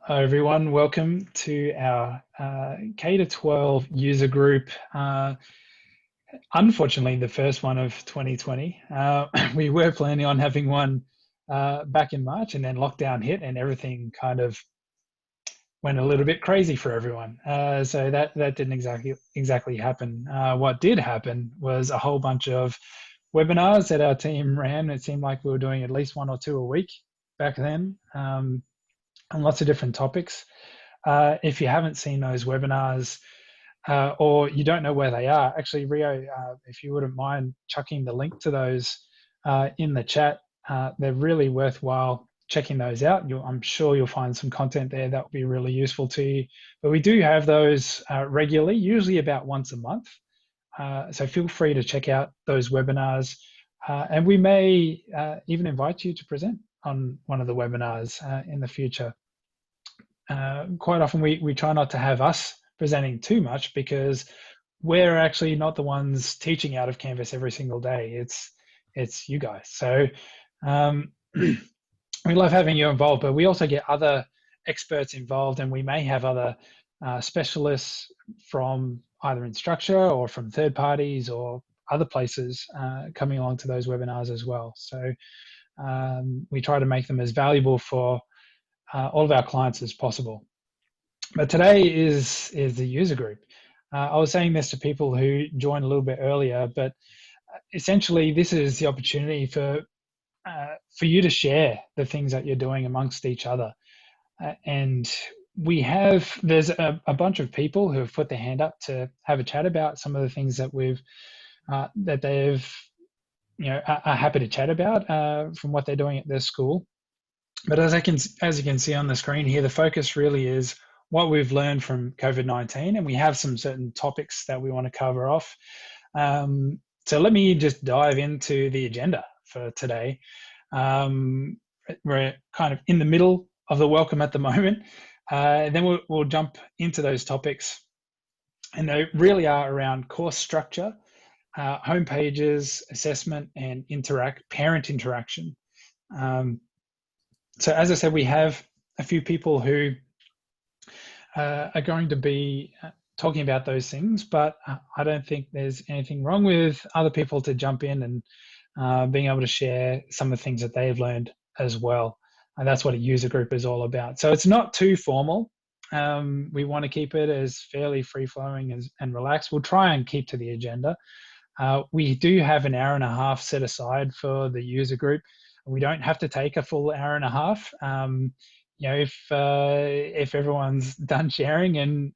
Hi everyone, welcome to our K-12 user group. Unfortunately, the first one of 2020. We were planning on having one back in March, and then lockdown hit and everything kind of went a little bit crazy for everyone. So that didn't exactly happen. What did happen was a whole bunch of webinars that our team ran. It seemed like we were doing at least one or two a week back then, on lots of different topics. If you haven't seen those webinars or you don't know where they are, actually, Rio, if you wouldn't mind chucking the link to those in the chat, they're really worthwhile checking those out. I'm sure you'll find some content there that will be really useful to you. But we do have those regularly, usually about once a month. So feel free to check out those webinars. And we may even invite you to present on one of the webinars in the future. Quite often we try not to have us presenting too much because we're actually not the ones teaching out of Canvas every single day. It's you guys. So we love having you involved, but we also get other experts involved, and we may have other specialists from either Instructure or from third parties or other places coming along to those webinars as well. So we try to make them as valuable for all of our clients as possible. But today is the user group. I was saying this to people who joined a little bit earlier, but essentially this is the opportunity for you to share the things that you're doing amongst each other. And there's a bunch of people who have put their hand up to have a chat about some of the things that that they've, are happy to chat about from what they're doing at their school. But as you can see on the screen here, the focus really is what we've learned from COVID-19, and we have some certain topics that we want to cover off. So let me just dive into the agenda for today. We're kind of in the middle of the welcome at the moment. Then we'll jump into those topics, and they really are around course structure, home pages, assessment, and parent interaction. So as I said, we have a few people who are going to be talking about those things, but I don't think there's anything wrong with other people to jump in and being able to share some of the things that they've learned as well. And that's what a user group is all about. So it's not too formal. We want to keep it as fairly free-flowing and relaxed. We'll try and keep to the agenda. We do have an hour and a half set aside for the user group. We don't have to take a full hour and a half. If everyone's done sharing and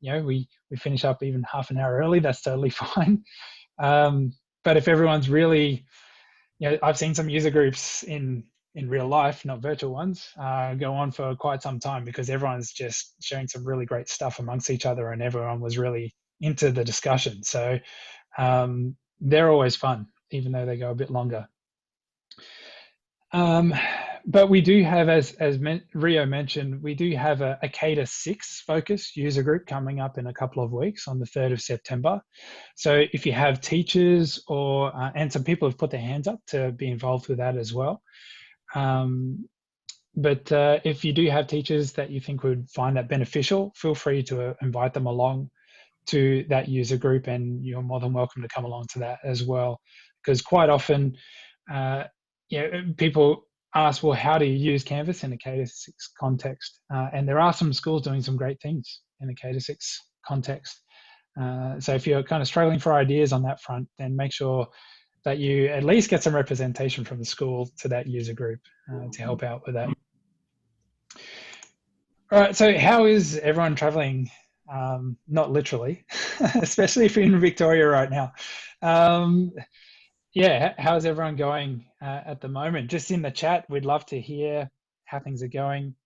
we finish up even half an hour early, that's totally fine. But if everyone's really, I've seen some user groups in real life, not virtual ones, go on for quite some time because everyone's just sharing some really great stuff amongst each other, and everyone was really into the discussion. So they're always fun, even though they go a bit longer. But we do have, as Rio mentioned, we do have a K-6 focus user group coming up in a couple of weeks on the 3rd of September. So if you have teachers and some people have put their hands up to be involved with that as well. But if you do have teachers that you think would find that beneficial, feel free to invite them along to that user group, and you're more than welcome to come along to that as well. Because quite often, people ask, well, how do you use Canvas in a K-6 context? And there are some schools doing some great things in the K-6 context. So if you're kind of struggling for ideas on that front, then make sure that you at least get some representation from the school to that user group to help out with that. All right, so how is everyone traveling? Not literally, especially if you're in Victoria right now. Yeah, how's everyone going at the moment? Just in the chat, we'd love to hear how things are going.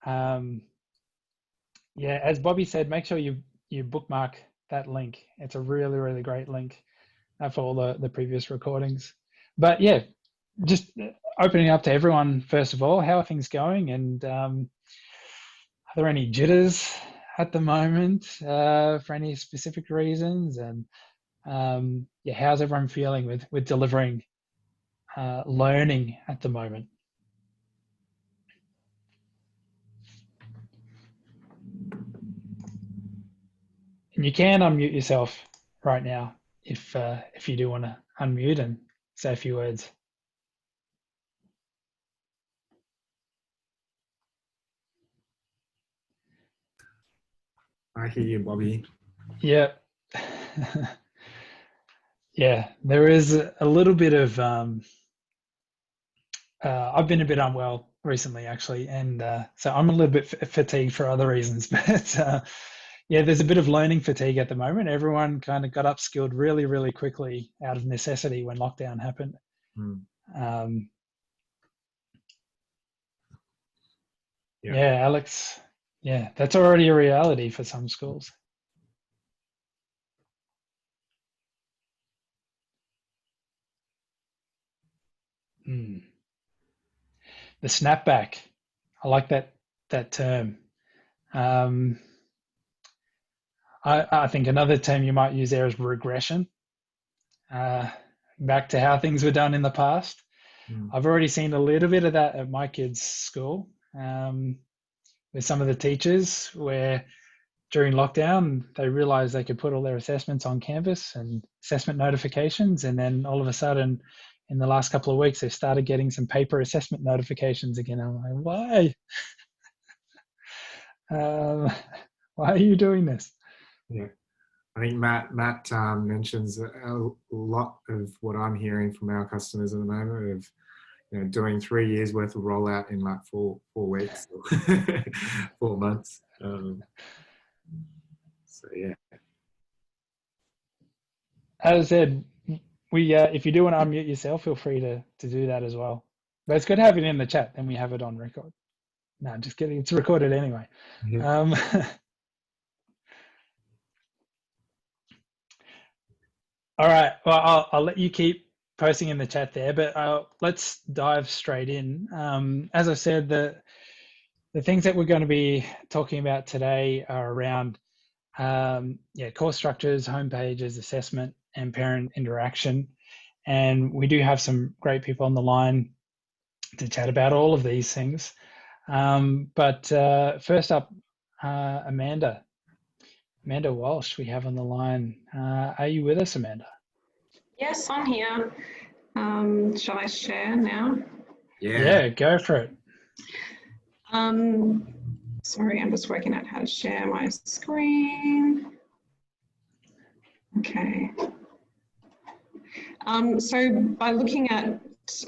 Yeah, as Bobby said, make sure you bookmark that link. It's a really, really great link for all the previous recordings. But yeah, just opening up to everyone, first of all, how are things going? And are there any jitters at the moment for any specific reasons? And yeah, how's everyone feeling with delivering learning at the moment? And you can unmute yourself right now if you do want to unmute and say a few words. I hear you, Bobby. Yeah. Yeah, there is a little bit of, I've been a bit unwell recently actually, and so I'm a little bit fatigued for other reasons, but yeah, there's a bit of learning fatigue at the moment. Everyone kind of got upskilled really, really quickly out of necessity when lockdown happened. Um, yeah, Alex, yeah, that's already a reality for some schools. Mm. The snapback, I like that term. Um, I think another term you might use there is regression, back to how things were done in the past. I've already seen a little bit of that at my kids' school, with some of the teachers, where during lockdown they realized they could put all their assessments on Canvas and assessment notifications, and then all of a sudden, in the last couple of weeks, they started getting some paper assessment notifications again. I'm like, why? Why are you doing this? Yeah, I think Matt mentions a lot of what I'm hearing from our customers at the moment of, you know, doing 3 years worth of rollout in like four weeks, or 4 months. So yeah. As I said, we if you do want to unmute yourself, feel free to do that as well. But it's good to have it in the chat, then we have it on record. No, just kidding. It's recorded anyway. Yeah. All right. Well, I'll let you keep posting in the chat there, but let's dive straight in. As I said, the things that we're going to be talking about today are around course structures, home pages, assessment, and parent interaction. And we do have some great people on the line to chat about all of these things. But first up, Amanda Walsh, we have on the line. Are you with us, Amanda? Yes, I'm here. Shall I share now? Yeah, go for it. Sorry, I'm just working out how to share my screen. Okay. So by looking at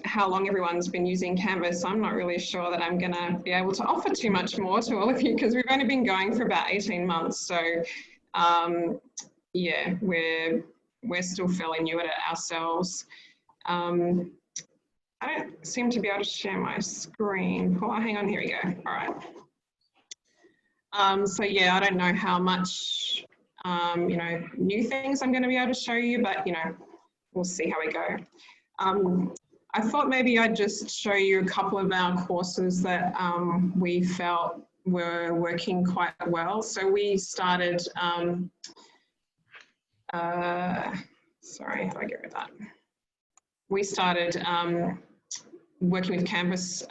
how long everyone's been using Canvas, I'm not really sure that I'm going to be able to offer too much more to all of you, because we've only been going for about 18 months. So yeah, we're still fairly new at it ourselves. I don't seem to be able to share my screen. Oh, hang on, here we go. All right. So yeah, I don't know how much, you know, new things I'm going to be able to show you, but, you know, we'll see how we go. I thought maybe I'd just show you a couple of our courses that we felt were working quite well. So we started, sorry, how do I get rid of that? We started working with Canvas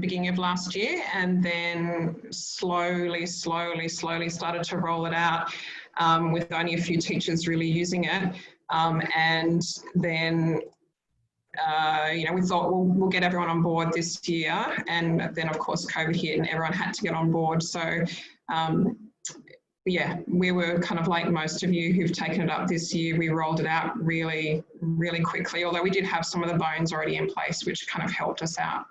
beginning of last year, and then slowly started to roll it out with only a few teachers really using it. And then, you know, we thought we'll get everyone on board this year, and then of course COVID hit and everyone had to get on board. So yeah, we were kind of like most of you who've taken it up this year. We rolled it out really quickly, although we did have some of the bones already in place, which kind of helped us out.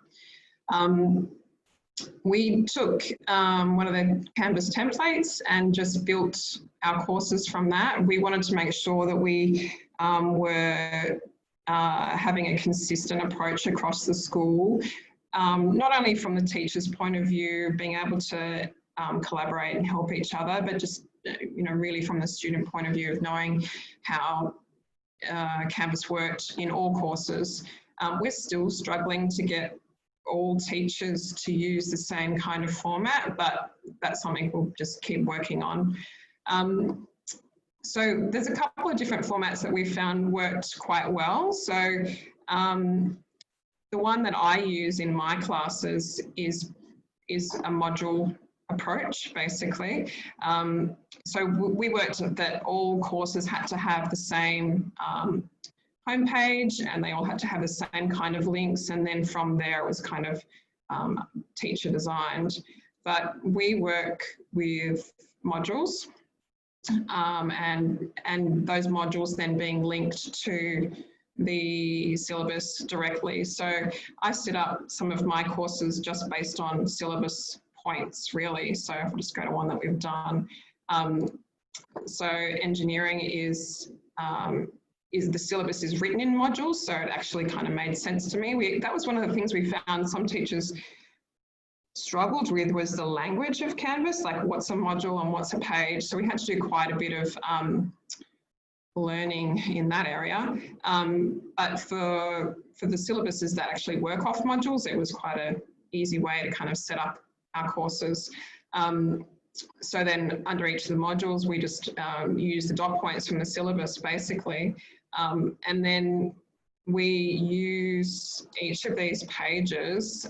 We took one of the Canvas templates and just built our courses from that. We wanted to make sure that we were having a consistent approach across the school, not only from the teacher's point of view, being able to collaborate and help each other, but just, you know, really from the student point of view of knowing how Canvas worked in all courses. We're still struggling to get all teachers to use the same kind of format, but that's something we'll just keep working on. So there's a couple of different formats that we found worked quite well. So the one that I use in my classes is a module approach, basically. So we worked that all courses had to have the same homepage, and they all had to have the same kind of links, and then from there it was kind of teacher designed. But we work with modules, and those modules then being linked to the syllabus directly. So I set up some of my courses just based on syllabus points, really. So if we just go to one that we've done. So engineering is the syllabus is written in modules, so it actually kind of made sense to me. That was one of the things we found some teachers struggled with, was the language of Canvas, like what's a module and what's a page. So we had to do quite a bit of learning in that area. But for the syllabuses that actually work off modules, it was quite an easy way to kind of set up our courses. So then under each of the modules, we just use the dot points from the syllabus, basically. And then we use each of these pages.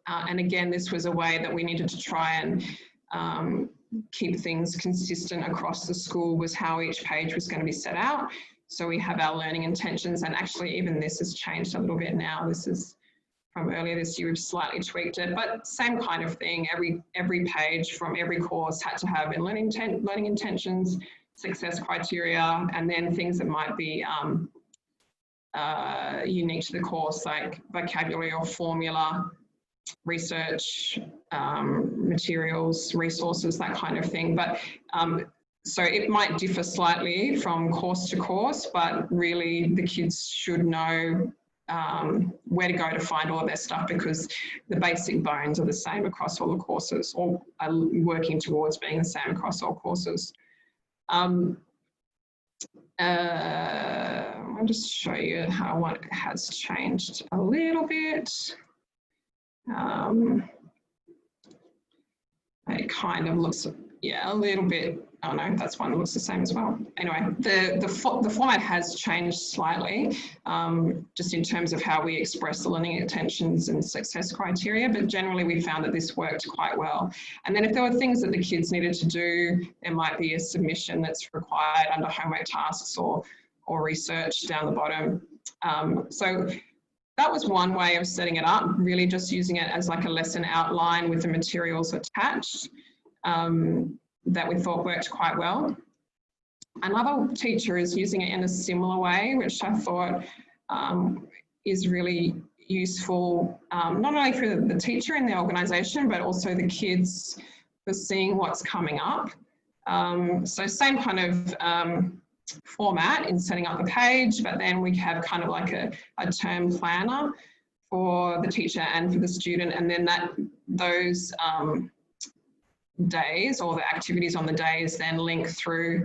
And again, this was a way that we needed to try and keep things consistent across the school, was how each page was going to be set out. So we have our learning intentions, and actually even this has changed a little bit now. This is from earlier this year, we've slightly tweaked it, but same kind of thing. Every page from every course had to have learning intentions, success criteria, and then things that might be unique to the course, like vocabulary or formula, research, materials, resources, that kind of thing. But so it might differ slightly from course to course, but really the kids should know where to go to find all of their stuff, because the basic bones are the same across all the courses, or are working towards being the same across all courses. I'll just show you how one has changed a little bit. It kind of looks, yeah, a little bit. Oh no, that's one that looks the same as well. Anyway, the format has changed slightly, just in terms of how we express the learning intentions and success criteria, but generally we found that this worked quite well. And then if there were things that the kids needed to do, there might be a submission that's required under homework tasks or research down the bottom. So that was one way of setting it up, really just using it as like a lesson outline with the materials attached. That we thought worked quite well. Another teacher is using it in a similar way, which I thought is really useful, not only for the teacher in the organisation, but also the kids for seeing what's coming up. So same kind of format in setting up the page, but then we have kind of like a term planner for the teacher and for the student, and then those days, or the activities on the days, then link through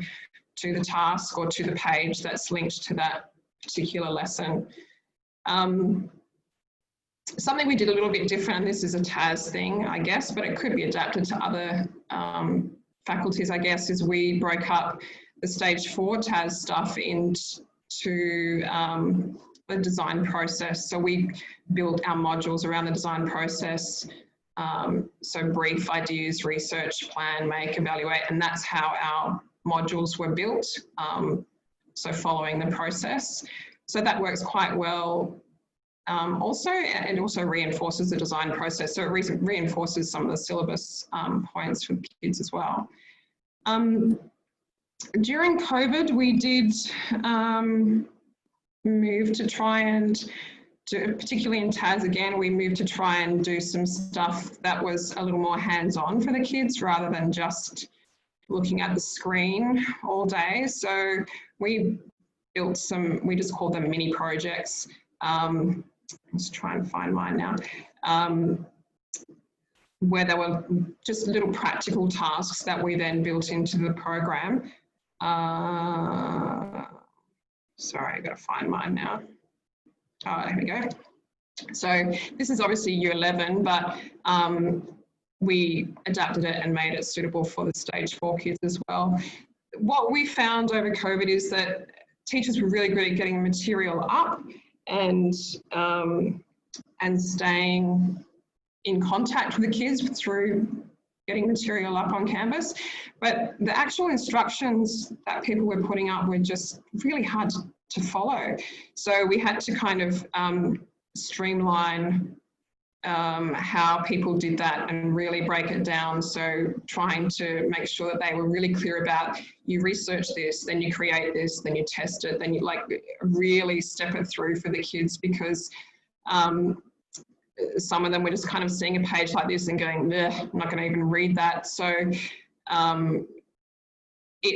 to the task or to the page that's linked to that particular lesson. Something we did a little bit different, and this is a TAS thing, I guess, but it could be adapted to other faculties, I guess, is we broke up the stage 4 TAS stuff into the design process. So we built our modules around the design process. So brief, ideas, research, plan, make, evaluate, and that's how our modules were built. So following the process. So that works quite well. Also, it also reinforces the design process. So it reinforces some of the syllabus points for kids as well. During COVID, we did move to try and particularly in TAS again, we moved to try and do some stuff that was a little more hands-on for the kids rather than just looking at the screen all day. So we built we just called them mini projects. Let's try and find mine now. Where there were just little practical tasks that we then built into the program. Sorry, I've got to find mine now. Oh, here we go. So this is obviously year 11, but we adapted it and made it suitable for the stage 4 kids as well. What we found over COVID is that teachers were really good at getting material up and staying in contact with the kids through getting material up on Canvas, but the actual instructions that people were putting up were just really hard to follow. So we had to kind of streamline how people did that and really break it down. So trying to make sure that they were really clear about, you research this, then you create this, then you test it, then you like really step it through for the kids, because some of them were just kind of seeing a page like this and going, I'm not going to even read that. So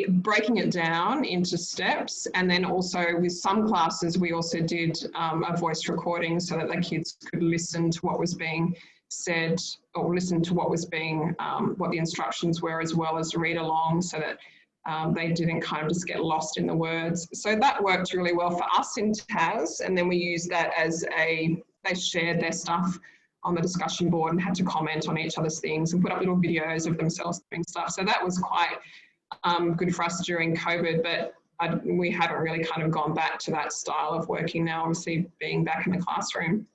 breaking it down into steps, and then also with some classes we also did a voice recording so that the kids could listen to what was being said, or listen to what was being what the instructions were, as well as read along, so that they didn't kind of just get lost in the words. So that worked really well for us in TAS, and then we used that as they shared their stuff on the discussion board and had to comment on each other's things and put up little videos of themselves doing stuff. So that was quite good for us during COVID, but we haven't really kind of gone back to that style of working now, obviously being back in the classroom.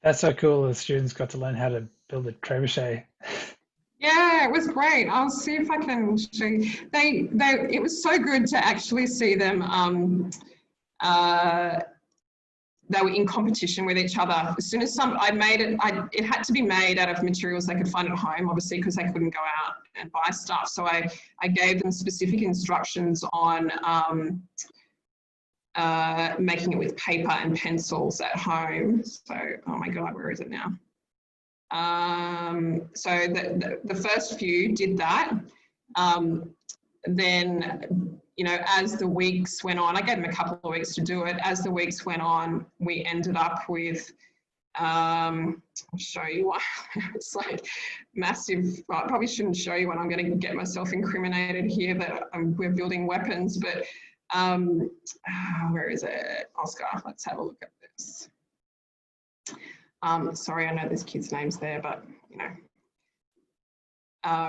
That's so cool. The students got to learn how to build a trebuchet. Yeah, it was great. I'll see if I can show you. It was so good to actually see them. They were in competition with each other. As soon as I made it, it had to be made out of materials they could find at home, obviously, because they couldn't go out and buy stuff. So I gave them specific instructions on making it with paper and pencils at home. So, oh my God, where is it now? So the first few did that. Then, you know, as the weeks went on, I gave them a couple of weeks to do it. As the weeks went on, we ended up with, I'll show you one. It's like massive. Well, I probably shouldn't show you one. I'm going to get myself incriminated here that we're building weapons, but where is it? Oscar, let's have a look at this. Sorry, I know there's kids' names there, but, you know,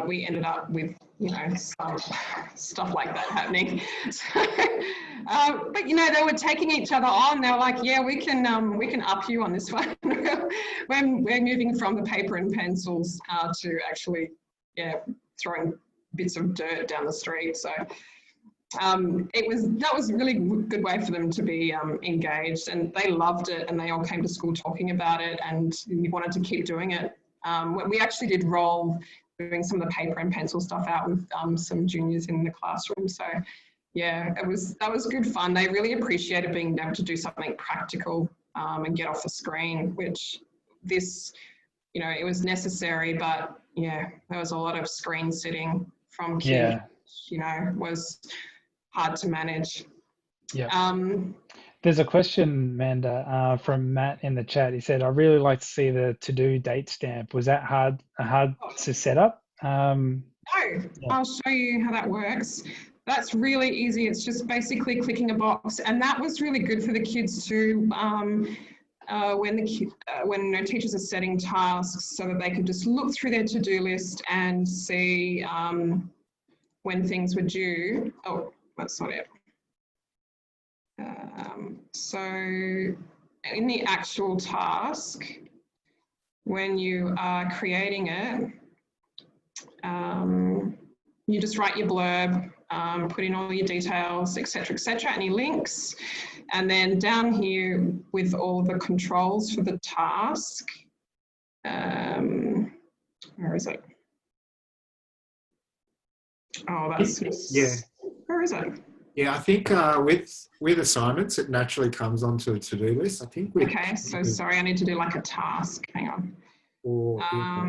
we ended up with, you know, stuff like that happening. So, but you know, they were taking each other on. They were like, "Yeah, we can up you on this one." We're moving from the paper and pencils to actually, yeah, throwing bits of dirt down the street. So that was a really good way for them to be engaged, and they loved it, and they all came to school talking about it, and we wanted to keep doing it. We actually did roll doing some of the paper and pencil stuff out with some juniors in the classroom. So yeah, that was good fun. They really appreciated being able to do something practical and get off the screen, which this, you know, it was necessary, but yeah, there was a lot of screen sitting from kids, Yeah. you know, was hard to manage. Yeah. There's a question, Amanda, from Matt in the chat. He said, "I really like to see the to-do date stamp. Was that hard to set up?" No, yeah. I'll show you how that works. That's really easy. It's just basically clicking a box, and that was really good for the kids too. When their teachers are setting tasks, so that they could just look through their to-do list and see when things were due. Oh, that's not it. So in the actual task, when you are creating it, you just write your blurb, put in all your details, etc., any links, and then down here with all the controls for the task, where is it? Oh, that's yeah. Where is it? Yeah, I think with assignments, it naturally comes onto a to-do list. I think. Okay, so sorry, I need to do like a task. Hang on.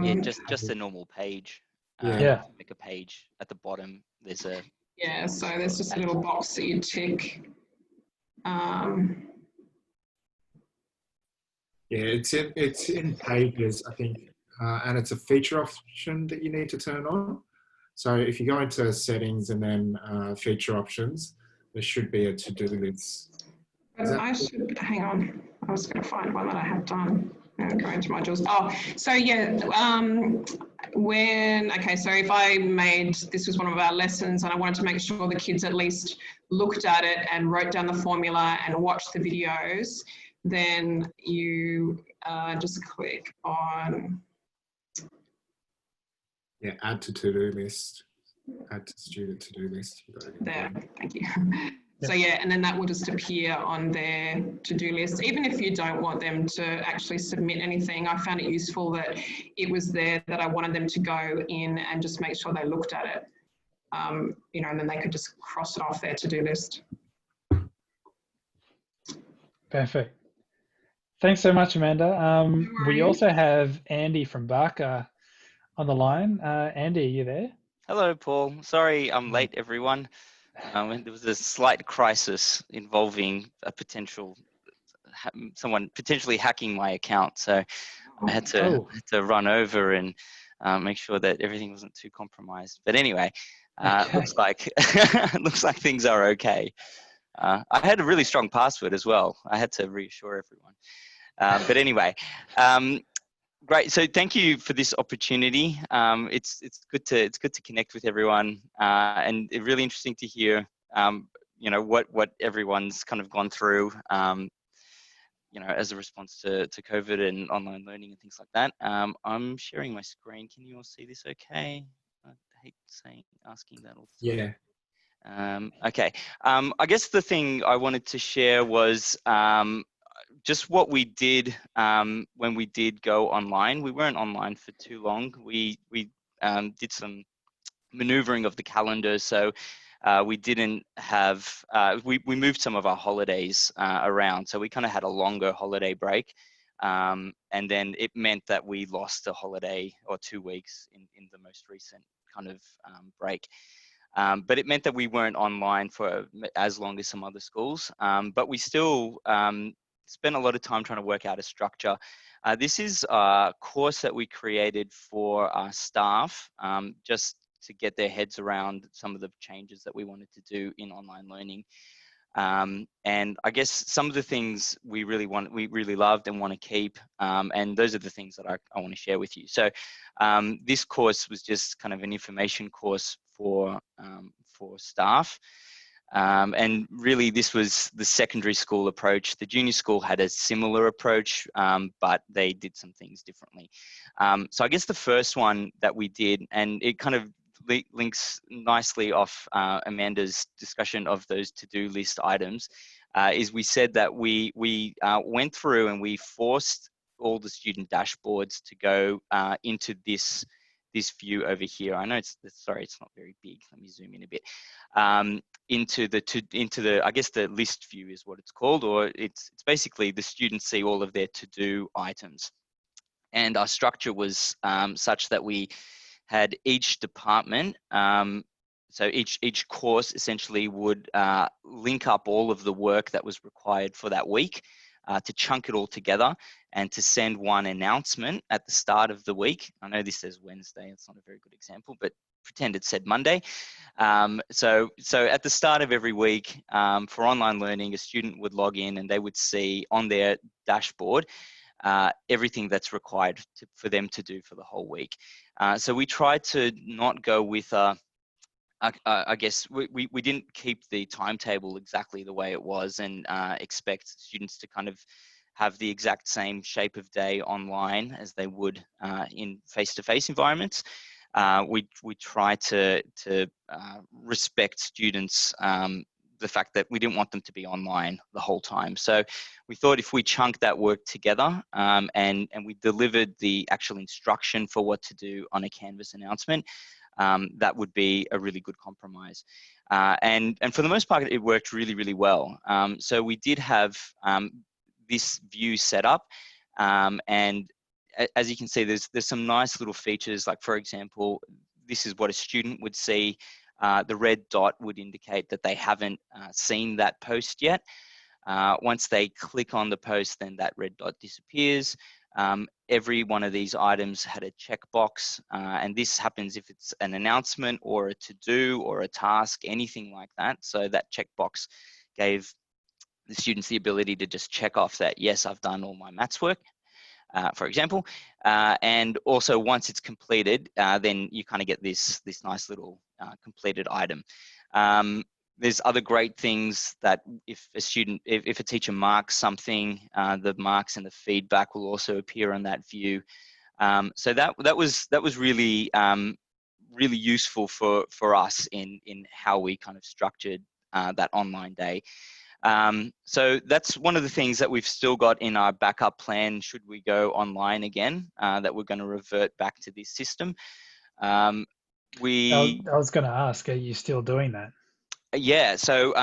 Yeah, just a normal page. Yeah. Make a page at the bottom. There's a. Yeah, so there's just a little box that you tick. Yeah, it's in pages, I think, and it's a feature option that you need to turn on. So if you go into settings and then feature options, there should be a to-do list. I should, hang on, I was going to find one that I have done. Go into modules. Oh, so yeah, so if I made, this was one of our lessons and I wanted to make sure the kids at least looked at it and wrote down the formula and watched the videos, then you just click on add to to-do list, add to student to-do list. there. Thank you. So yeah, and then that will just appear on their to-do list. Even if you don't want them to actually submit anything, I found it useful that it was there, that I wanted them to go in and just make sure they looked at it. You know, and then they could just cross it off their to-do list. Perfect. Thanks so much, Amanda. No We worries. also have Andy from Barker on the line. Andy, are you there? Hello, Paul. Sorry I'm late, everyone. There was a slight crisis involving a potential someone potentially hacking my account, so I had to run over and make sure that everything wasn't too compromised. But anyway, Okay. looks like looks like things are okay. I had a really strong password as well. I had to reassure everyone. But anyway, great. So thank you for this opportunity. It's good to connect with everyone, and it's really interesting to hear you know what everyone's kind of gone through. You know, as a response to COVID and online learning and things like that. I'm sharing my screen. Can you all see this okay? I hate asking that all the time. Yeah. Okay. I guess the thing I wanted to share was just what we did when we did go online. We weren't online for too long. We did some maneuvering of the calendar, so we didn't have, we moved some of our holidays around, so we kind of had a longer holiday break, and then it meant that we lost a holiday or 2 weeks in the most recent kind of break. But it meant that we weren't online for as long as some other schools, but we still spent a lot of time trying to work out a structure. This is a course that we created for our staff, just to get their heads around some of the changes that we wanted to do in online learning. And I guess some of the things we really loved and want to keep, and those are the things that I want to share with you. So this course was just kind of an information course for staff. And really this was the secondary school approach. The junior school had a similar approach, but they did some things differently. So I guess the first one that we did, and it kind of links nicely off Amanda's discussion of those to-do list items, is we said that we went through and we forced all the student dashboards to go into this view over here. I know it's not very big. Let me zoom in a bit. Into the I guess the list view is what it's called, or it's basically the students see all of their to-do items. And our structure was such that we had each department, so each course essentially would link up all of the work that was required for that week, to chunk it all together and to send one announcement at the start of the week. I know this says Wednesday, it's not a very good example, but pretend it said Monday. So at the start of every week, for online learning, a student would log in and they would see on their dashboard everything that's required for them to do for the whole week. So we tried to not go with I guess we didn't keep the timetable exactly the way it was and expect students to kind of have the exact same shape of day online as they would in face-to-face environments. We try to respect students, the fact that we didn't want them to be online the whole time. So we thought if we chunked that work together and we delivered the actual instruction for what to do on a Canvas announcement, that would be a really good compromise. And for the most part, it worked really, really well. So we did have this view set up, and as you can see, there's some nice little features. Like, for example, this is what a student would see. The red dot would indicate that they haven't seen that post yet. Once they click on the post, then that red dot disappears. Every one of these items had a checkbox, and this happens if it's an announcement or a to-do or a task, anything like that. So that checkbox gave the students the ability to just check off that, yes, I've done all my maths work, for example. And also once it's completed, then you kind of get this nice little completed item. there's other great things that if a teacher marks something, the marks and the feedback will also appear on that view. So that was really really useful for us in how we kind of structured that online day. So that's one of the things that we've still got in our backup plan should we go online again, that we're going to revert back to this system. I was going to ask, are you still doing that? Yeah, so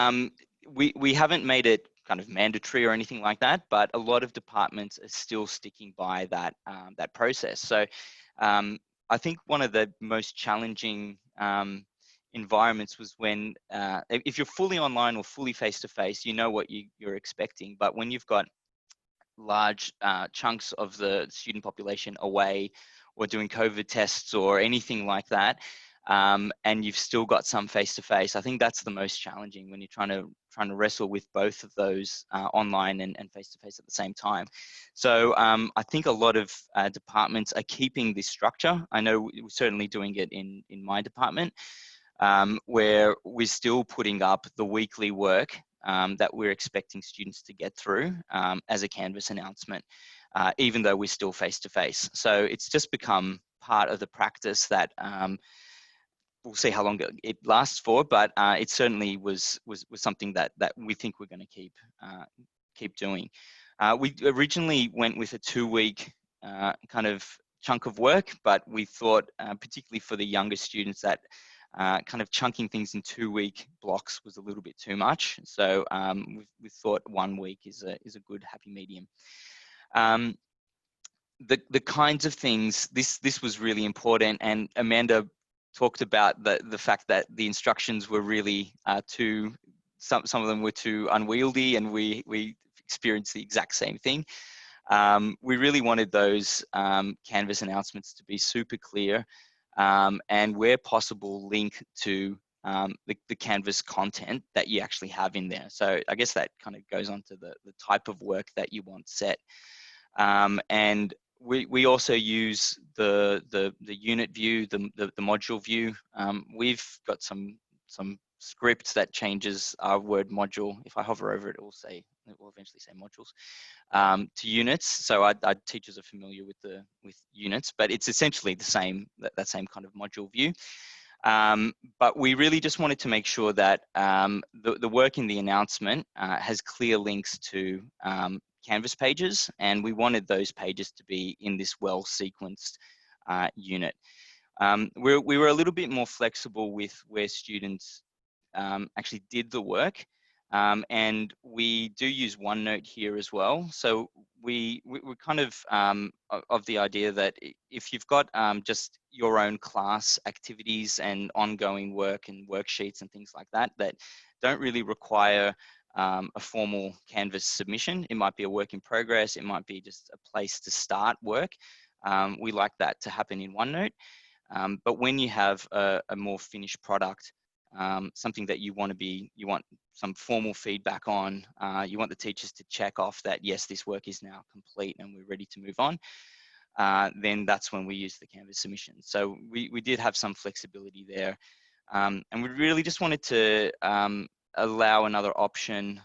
we haven't made it kind of mandatory or anything like that, but a lot of departments are still sticking by that that process. So I think one of the most challenging environments was when if you're fully online or fully face-to-face, you know what you're expecting, but when you've got large chunks of the student population away or doing COVID tests or anything like that, and you've still got some face-to-face, I think that's the most challenging when you're trying to wrestle with both of those, online and face-to-face at the same time. So I think a lot of departments are keeping this structure. I know we're certainly doing it in my department, where we're still putting up the weekly work that we're expecting students to get through as a Canvas announcement, even though we're still face-to-face. So it's just become part of the practice that we'll see how long it lasts for, but it certainly was something that we think we're going to keep doing. We originally went with a 2-week kind of chunk of work, but we thought, particularly for the younger students, that kind of chunking things in 2-week blocks was a little bit too much. So we thought 1 week is a good happy medium. The kinds of things, this was really important, and Amanda talked about the fact that the instructions were really some of them were too unwieldy, and we experienced the exact same thing. We really wanted those Canvas announcements to be super clear, and where possible link to the Canvas content that you actually have in there. So I guess that kind of goes on to the type of work that you want set. And we also use the unit view, the module view. We've got some script that changes our word module. If I hover over it, it will eventually say modules to units. So our teachers are familiar with units, but it's essentially the same, that same kind of module view. But we really just wanted to make sure that the work in the announcement has clear links to Canvas pages, and we wanted those pages to be in this well-sequenced unit. We were a little bit more flexible with where students actually did the work, and we do use OneNote here as well. So we're kind of the idea that if you've got just your own class activities and ongoing work and worksheets and things like that that don't really require a formal Canvas submission, it might be a work in progress, it might be just a place to start work. We like that to happen in OneNote. But when you have a more finished product, something that you want some formal feedback on, you want the teachers to check off that, yes, this work is now complete and we're ready to move on, then that's when we use the Canvas submission. So we did have some flexibility there. And we really just wanted to allow another option.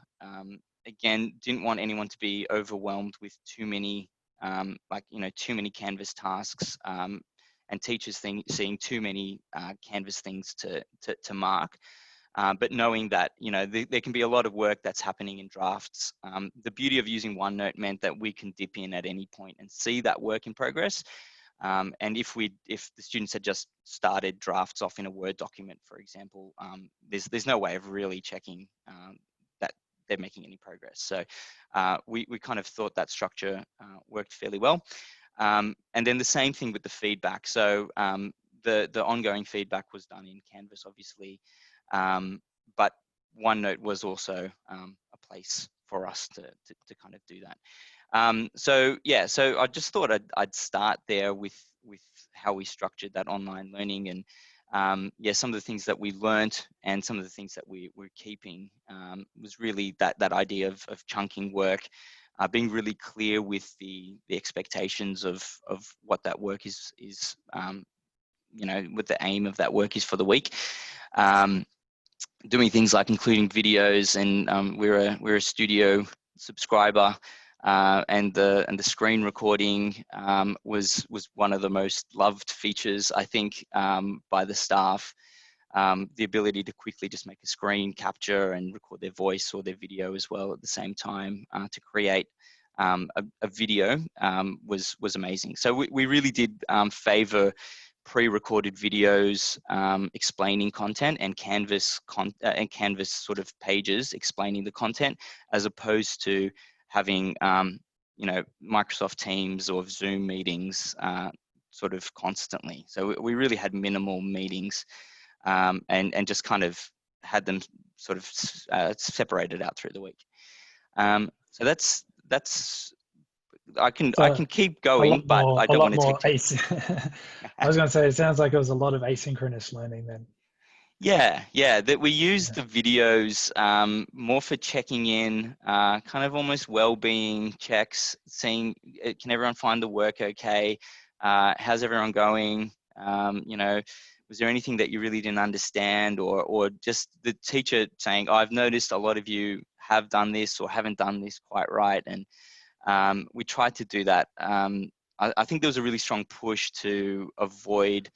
Again, didn't want anyone to be overwhelmed with too many, too many Canvas tasks, and teachers seeing too many Canvas things to mark. But knowing that, there can be a lot of work that's happening in drafts. The beauty of using OneNote meant that we can dip in at any point and see that work in progress. And if the students had just started drafts off in a Word document, for example, there's no way of really checking that they're making any progress. So we kind of thought that structure worked fairly well. And then the same thing with the feedback. So the ongoing feedback was done in Canvas, obviously, but OneNote was also a place for us to kind of do that. So I just thought I'd start there with how we structured that online learning, and some of the things that we learned and some of the things that we're keeping was really that idea of chunking work. Being really clear with the expectations of what that work is, what the aim of that work is for the week. doing things like including videos, and we're a studio subscriber, and the screen recording was one of the most loved features, I think, by the staff. The ability to quickly just make a screen capture and record their voice or their video as well at the same time to create a video was amazing. So we really did favor pre-recorded videos explaining content, and Canvas sort of pages explaining the content, as opposed to having you know, Microsoft Teams or Zoom meetings sort of constantly. So we really had minimal meetings, and just kind of had them sort of separated out through the week. So that's I can keep going, but I don't want to take too I was going to say, it sounds like it was a lot of asynchronous learning then. Yeah, that we use the videos more for checking in, kind of almost well-being checks, seeing can everyone find the work okay, how's everyone going, you know, was there anything that you really didn't understand, or just the teacher saying, oh, I've noticed a lot of you have done this or haven't done this quite right, and we tried to do that. I think there was a really strong push to avoid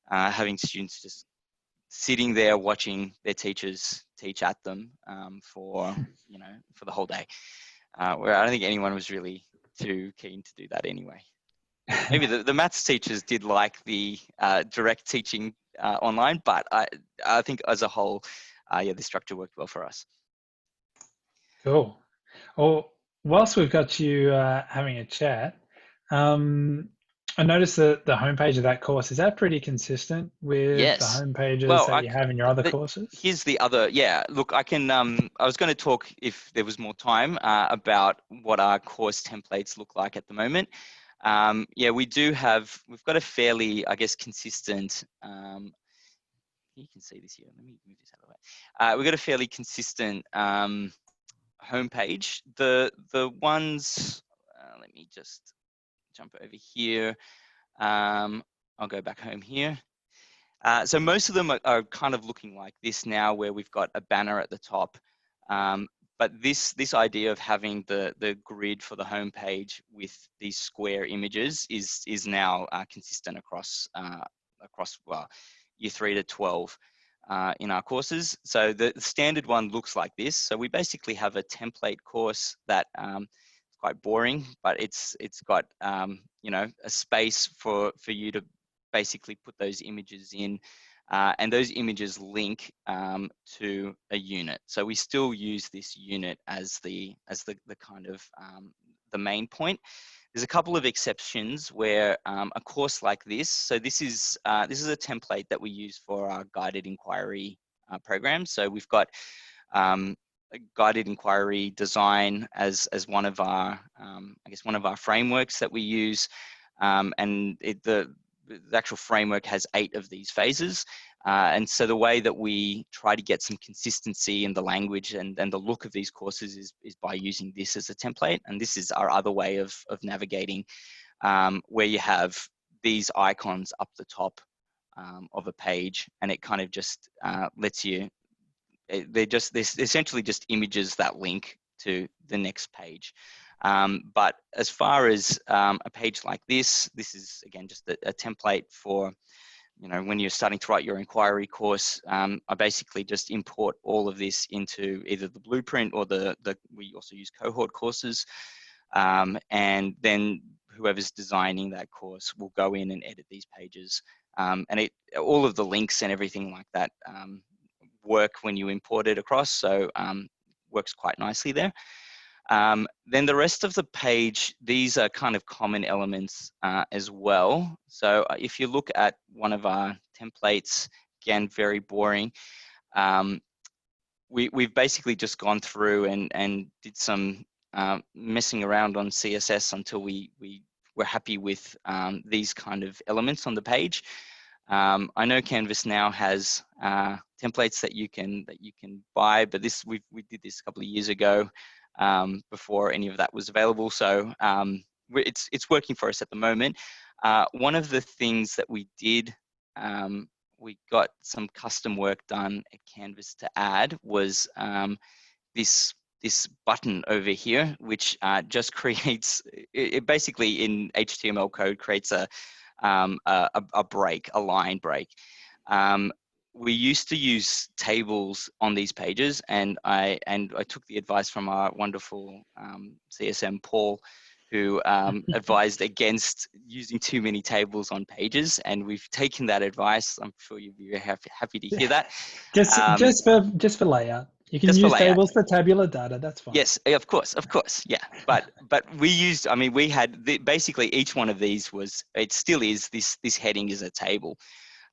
having students just sitting there watching their teachers teach at them for, you know, for the whole day, where I don't think anyone was really too keen to do that anyway. Maybe the maths teachers did like the direct teaching online, but I think as a whole, yeah, the structure worked well for us. Cool. Well, whilst we've got you having a chat, I noticed that the homepage of that course, is that pretty consistent with the homepages that you have in your other courses? Here's the other, yeah, look, I can, I was going to talk, if there was more time, about what our course templates look like at the moment. Yeah, we've got a fairly, I guess, consistent, you can see this here, let me move this out of the way. We've got a fairly consistent homepage. The ones, let me just jump over here. I'll go back home here. So most of them are kind of looking like this now, where we've got a banner at the top. But this idea of having the grid for the homepage with these square images is now consistent across well, year 3 to 12 in our courses. So the standard one looks like this. So we basically have a template course that is quite boring, but it's got you know, a space for you to basically put those images in, and those images link to a unit. So we still use this unit as the kind of the main point. There's a couple of exceptions where a course like this, so this is a template that we use for our guided inquiry program. So we've got a guided inquiry design as one of our, I guess, one of our frameworks that we use, and the actual framework has 8 of these phases. And so the way that we try to get some consistency in the language and the look of these courses is by using this as a template. And this is our other way of navigating, where you have these icons up the top of a page, and it kind of just lets you, they're essentially just images that link to the next page. But as far as a page like this is, again, just a template for, you know, when you're starting to write your inquiry course. I basically just import all of this into either the blueprint or we also use cohort courses. And then whoever's designing that course will go in and edit these pages. And all of the links and everything like that work when you import it across. So works quite nicely there. Then the rest of the page, these are kind of common elements as well. So if you look at one of our templates, again, very boring. We've basically just gone through and did some messing around on CSS until we were happy with these kind of elements on the page. I know Canvas now has templates that you can buy, but we did this a couple of years ago, before any of that was available. So it's working for us at the moment. One of the things that we did we got some custom work done at Canvas to add was this button over here, which just creates, it basically in HTML code creates a break, a line break. We used to use tables on these pages, and I took the advice from our wonderful CSM Paul, who advised against using too many tables on pages, and we've taken that advice. I'm sure you'll be very happy to hear that. Just for layout. You can Just for use layout. tables for tabular data. That's fine. Yes, of course, yeah. But we used. I mean, we had basically each one of these was. It still is. This heading is a table,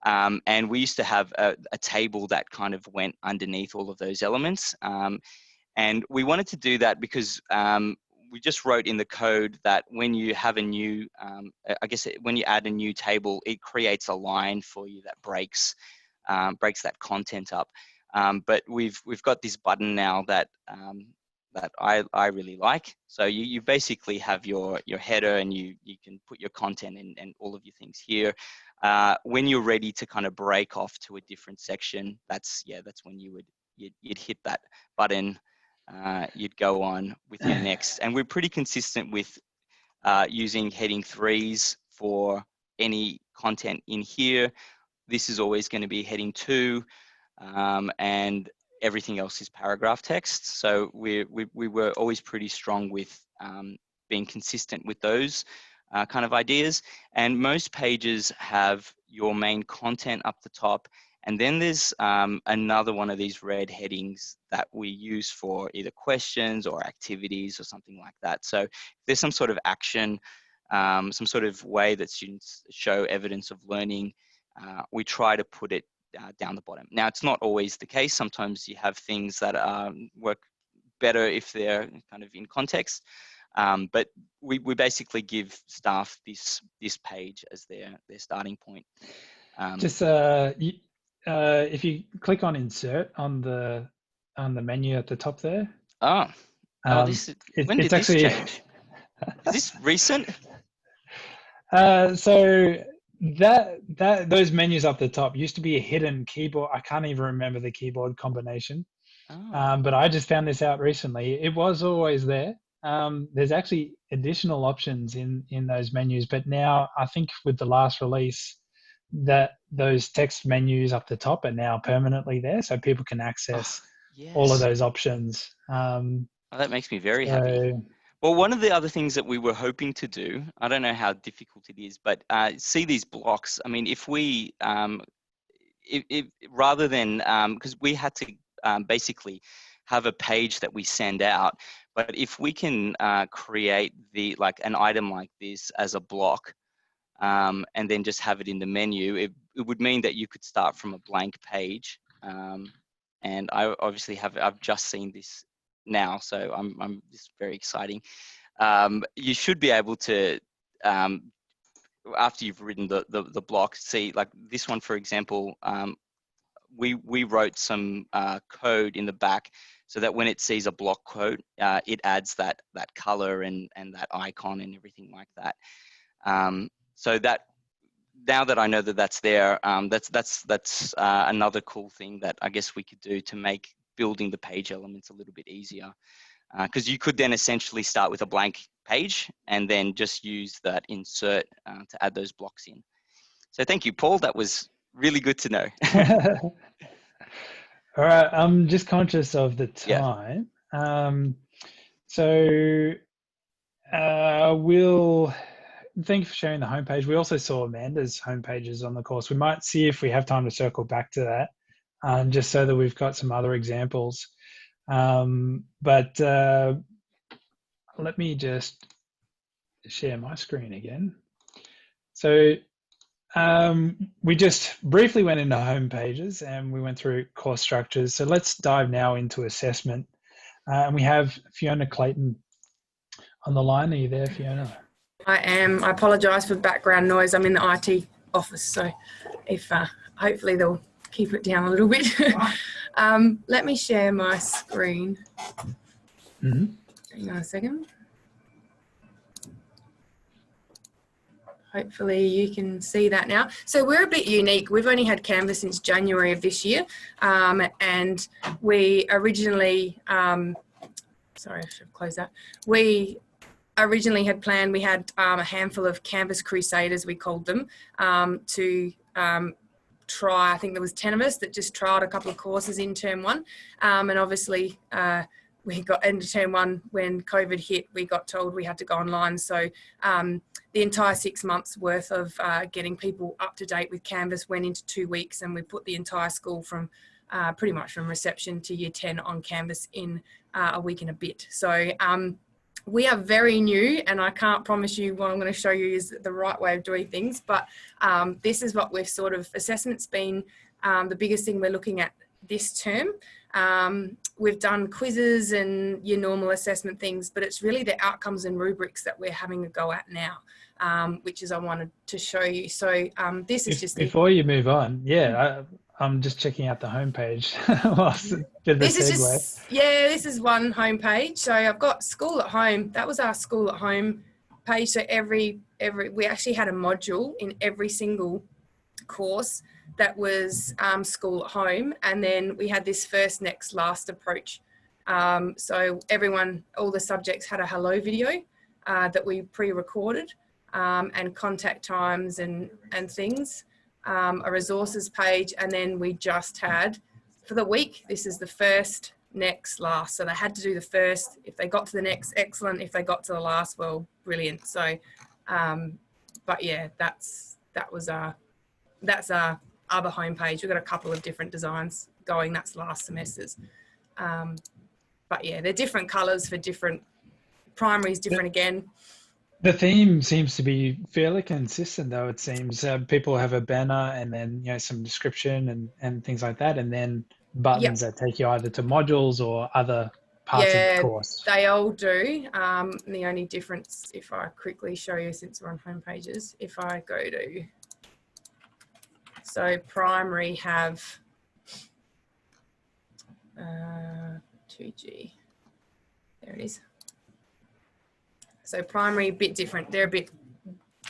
and we used to have a table that kind of went underneath all of those elements. And we wanted to do that because we just wrote in the code that when you have a new, when you add a new table, it creates a line for you that breaks that content up. But we've got this button now that I really like. So you basically have your header, and you can put your content and all of your things here. When you're ready to kind of break off to a different section, that's when you'd hit that button. You'd go on with your next, and we're pretty consistent with using heading 3s for any content in here. This is always going to be heading 2, and everything else is paragraph text. So we were always pretty strong with being consistent with those kind of ideas. And most pages have your main content up the top, and then there's another one of these red headings that we use for either questions or activities or something like that. So if there's some sort of action, some sort of way that students show evidence of learning, we try to put it down the bottom. Now, it's not always the case. Sometimes you have things that work better if they're kind of in context. But we basically give staff this page as their starting point. If you click on insert on the menu at the top there. When did this change? Is this recent? So those menus up the top used to be a hidden keyboard. I can't even remember the keyboard combination. But I just found this out recently. It was always there. There's actually additional options in those menus, but now I think with the last release, that those text menus up the top are now permanently there, so people can access all of those options. That makes me very happy. Well, one of the other things that we were hoping to do, I don't know how difficult it is, but see these blocks. I mean, if we, rather than, because we had to basically have a page that we send out, but if we can create an item like this as a block, and then just have it in the menu, it would mean that you could start from a blank page. And I obviously I've just seen this now, so I'm just very exciting. You should be able to, after you've written the block, see like this one, for example, we wrote some code in the back so that when it sees a block quote, it adds that color and that icon and everything like that. So that now that I know that that's there, that's another cool thing that I guess we could do to make building the page elements a little bit easier. Because you could then essentially start with a blank page and then just use that insert to add those blocks in. So thank you, Paul. That was really good to know. All right, I'm just conscious of the time. Thank you for sharing the homepage. We also saw Amanda's homepages on the course. We might see if we have time to circle back to that, just so that we've got some other examples. But let me just share my screen again. So we just briefly went into homepages and we went through course structures. So let's dive now into assessment. And we have Fiona Clayton on the line. Are you there, Fiona? I am. I apologise for background noise. I'm in the IT office, so if hopefully they'll keep it down a little bit. Let me share my screen. Hang on a second. Hopefully you can see that now. So we're a bit unique. We've only had Canvas since January of this year. And we originally, sorry, I should close that. We originally had planned, we had a handful of Canvas Crusaders, we called them, to try. I think there was 10 of us that just tried a couple of courses in term one. And obviously we got into term one when COVID hit, we got told we had to go online. So the entire 6 months worth of getting people up to date with Canvas went into 2 weeks, and we put the entire school from pretty much from reception to year 10 on Canvas in a week and a bit. So we are very new, and I can't promise you what I'm going to show you is the right way of doing things, but this is what we've sort of, assessment's been the biggest thing we're looking at this term. We've done quizzes and your normal assessment things, but it's really the outcomes and rubrics that we're having a go at now, which is I wanted to show you. So this is just... Before you move on, I'm just checking out the homepage. This is one homepage. So I've got school at home. That was our school at home page. So we actually had a module in every single course that was school at home, and then we had this first, next, last approach. So everyone, all the subjects had a hello video that we pre-recorded, and contact times and things, a resources page, and then we just had, for the week, this is the first, next, last. So they had to do the first. If they got to the next, excellent. If they got to the last, well, brilliant. So, but yeah, that's our other homepage. We've got a couple of different designs going. That's last semester's. But yeah, they're different colours for different primaries, different again. The theme seems to be fairly consistent, though. It seems people have a banner and then some description and things like that, and then buttons that take you either to modules or other parts of the course. They all do. The only difference, if I quickly show you, since we're on home pages, if I go to, so primary have 2G, there it is. So primary, a bit different. They're a bit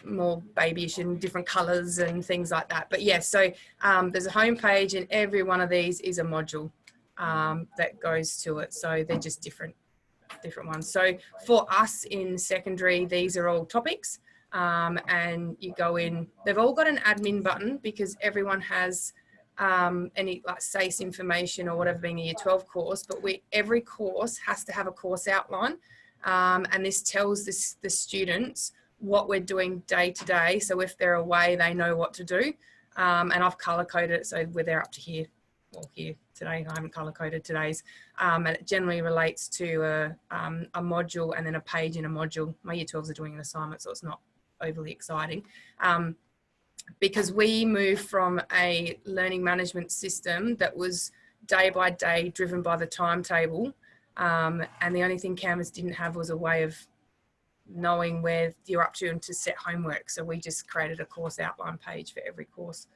more babyish and different colours and things like that. But yeah, so there's a home page, and every one of these is a module that goes to it. So they're just different ones. So for us in secondary, these are all topics, and you go in. They've all got an admin button because everyone has any like SACE information or whatever, being a year 12 course, but every course has to have a course outline. And this tells the students what we're doing day to day. So if they're away, they know what to do. And I've colour coded it, so where they're up to here, or here today. I haven't colour coded today's. And it generally relates to a module and then a page in a module. My year 12s are doing an assignment, so it's not overly exciting. Because we moved from a learning management system that was day by day driven by the timetable. And the only thing Canvas didn't have was a way of knowing where you're up to and to set homework. So we just created a course outline page for every course,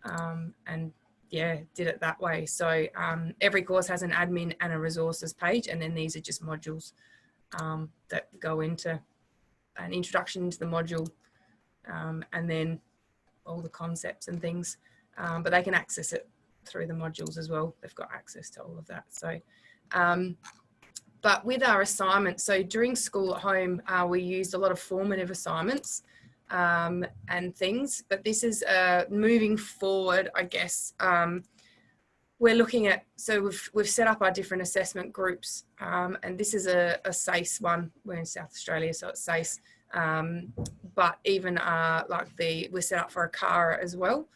and yeah, did it that way. So every course has an admin and a resources page, and then these are just modules that go into an introduction to the module, and then all the concepts and things, but they can access it through the modules as well. They've got access to all of that. So but with our assignments, so during school at home, we used a lot of formative assignments and things, but this is moving forward, I guess. We're looking at, so we've set up our different assessment groups, and this is a SACE one. We're in South Australia, so it's SACE, but even we're set up for a CARA as well.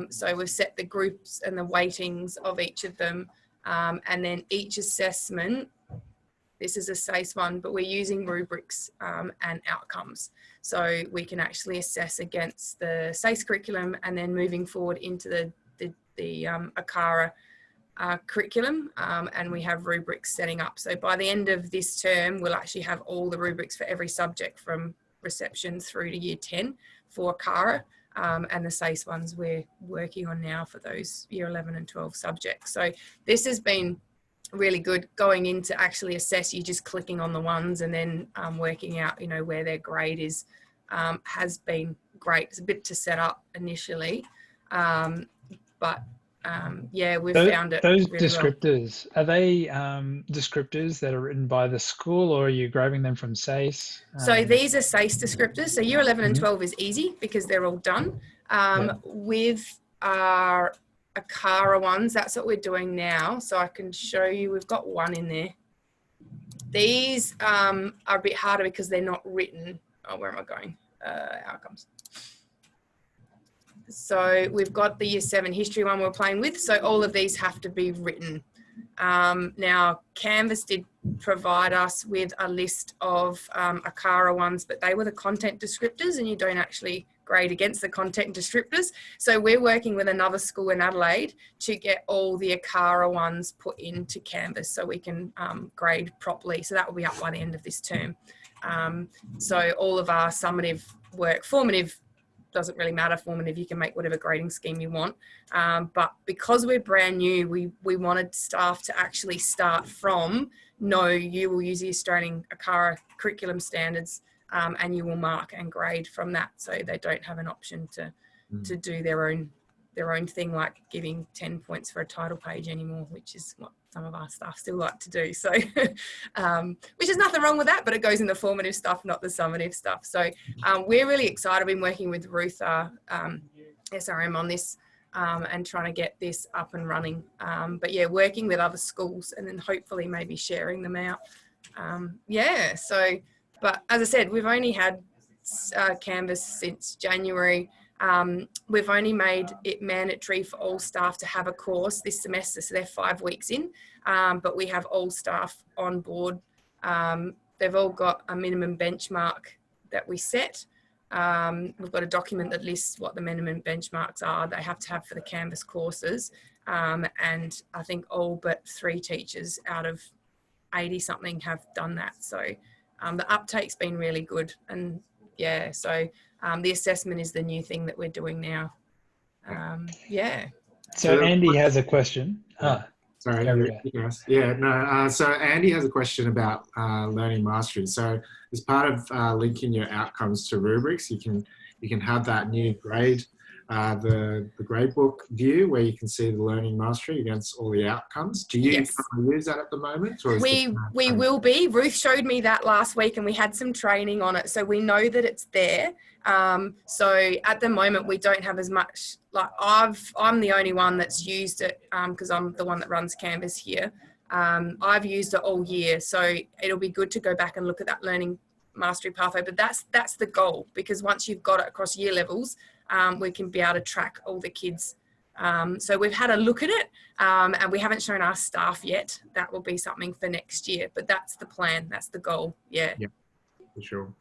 So we've set the groups and the weightings of each of them. And then each assessment, this is a SACE one, but we're using rubrics and outcomes. So we can actually assess against the SACE curriculum, and then moving forward into the ACARA curriculum, and we have rubrics setting up. So by the end of this term, we'll actually have all the rubrics for every subject from reception through to year 10 for ACARA. And the SACE ones we're working on now for those year 11 and 12 subjects. So this has been really good going in to actually assess. You just clicking on the ones and then working out, where their grade is has been great. It's a bit to set up initially, but yeah, we've found it those really descriptors, are they descriptors that are written by the school, or are you grabbing them from SACE? So these are SACE descriptors. So year 11 and 12 is easy because they're all done. With our ACARA ones, that's what we're doing now. So I can show you, we've got one in there. These are a bit harder because they're not written. Oh, where am I going? Outcomes. So we've got the year 7 history one we're playing with. So all of these have to be written. Now, Canvas did provide us with a list of ACARA ones, but they were the content descriptors, and you don't actually grade against the content descriptors. So we're working with another school in Adelaide to get all the ACARA ones put into Canvas so we can grade properly. So that will be up by the end of this term. So all of our summative work, formative doesn't really matter. Formative, you can make whatever grading scheme you want. But because we're brand new, we wanted staff to actually start from, no, you will use the Australian ACARA curriculum standards and you will mark and grade from that. So they don't have an option to do their own thing, like giving 10 points for a title page anymore, which is what some of our staff still like to do. So, which is nothing wrong with that, but it goes in the formative stuff, not the summative stuff. So we're really excited. I've been working with Ruth, SRM, on this and trying to get this up and running. But yeah, working with other schools and then hopefully maybe sharing them out. Yeah, so, but as I said, we've only had Canvas since January. We've only made it mandatory for all staff to have a course this semester, so they're 5 weeks in, but we have all staff on board. They've all got a minimum benchmark that we set. We've got a document that lists what the minimum benchmarks are they have to have for the Canvas courses, and I think all but 3 teachers out of 80 something have done that. So the uptake's been really good, and yeah, so the assessment is the new thing that we're doing now. Yeah. So Andy has a question. Sorry, yes. Yeah, no. So Andy has a question about learning mastery. So as part of linking your outcomes to rubrics, you can have that new grade, the gradebook view where you can see the learning mastery against all the outcomes. Do you use that at the moment? Or we will be. Ruth showed me that last week and we had some training on it. So we know that it's there. So at the moment we don't have as much, like I'm the only one that's used it because I'm the one that runs Canvas here. I've used it all year. So it'll be good to go back and look at that learning mastery pathway, but that's the goal, because once you've got it across year levels, we can be able to track all the kids. So we've had a look at it and we haven't shown our staff yet. That will be something for next year, but that's the plan. That's the goal. Yeah. Yeah, for sure.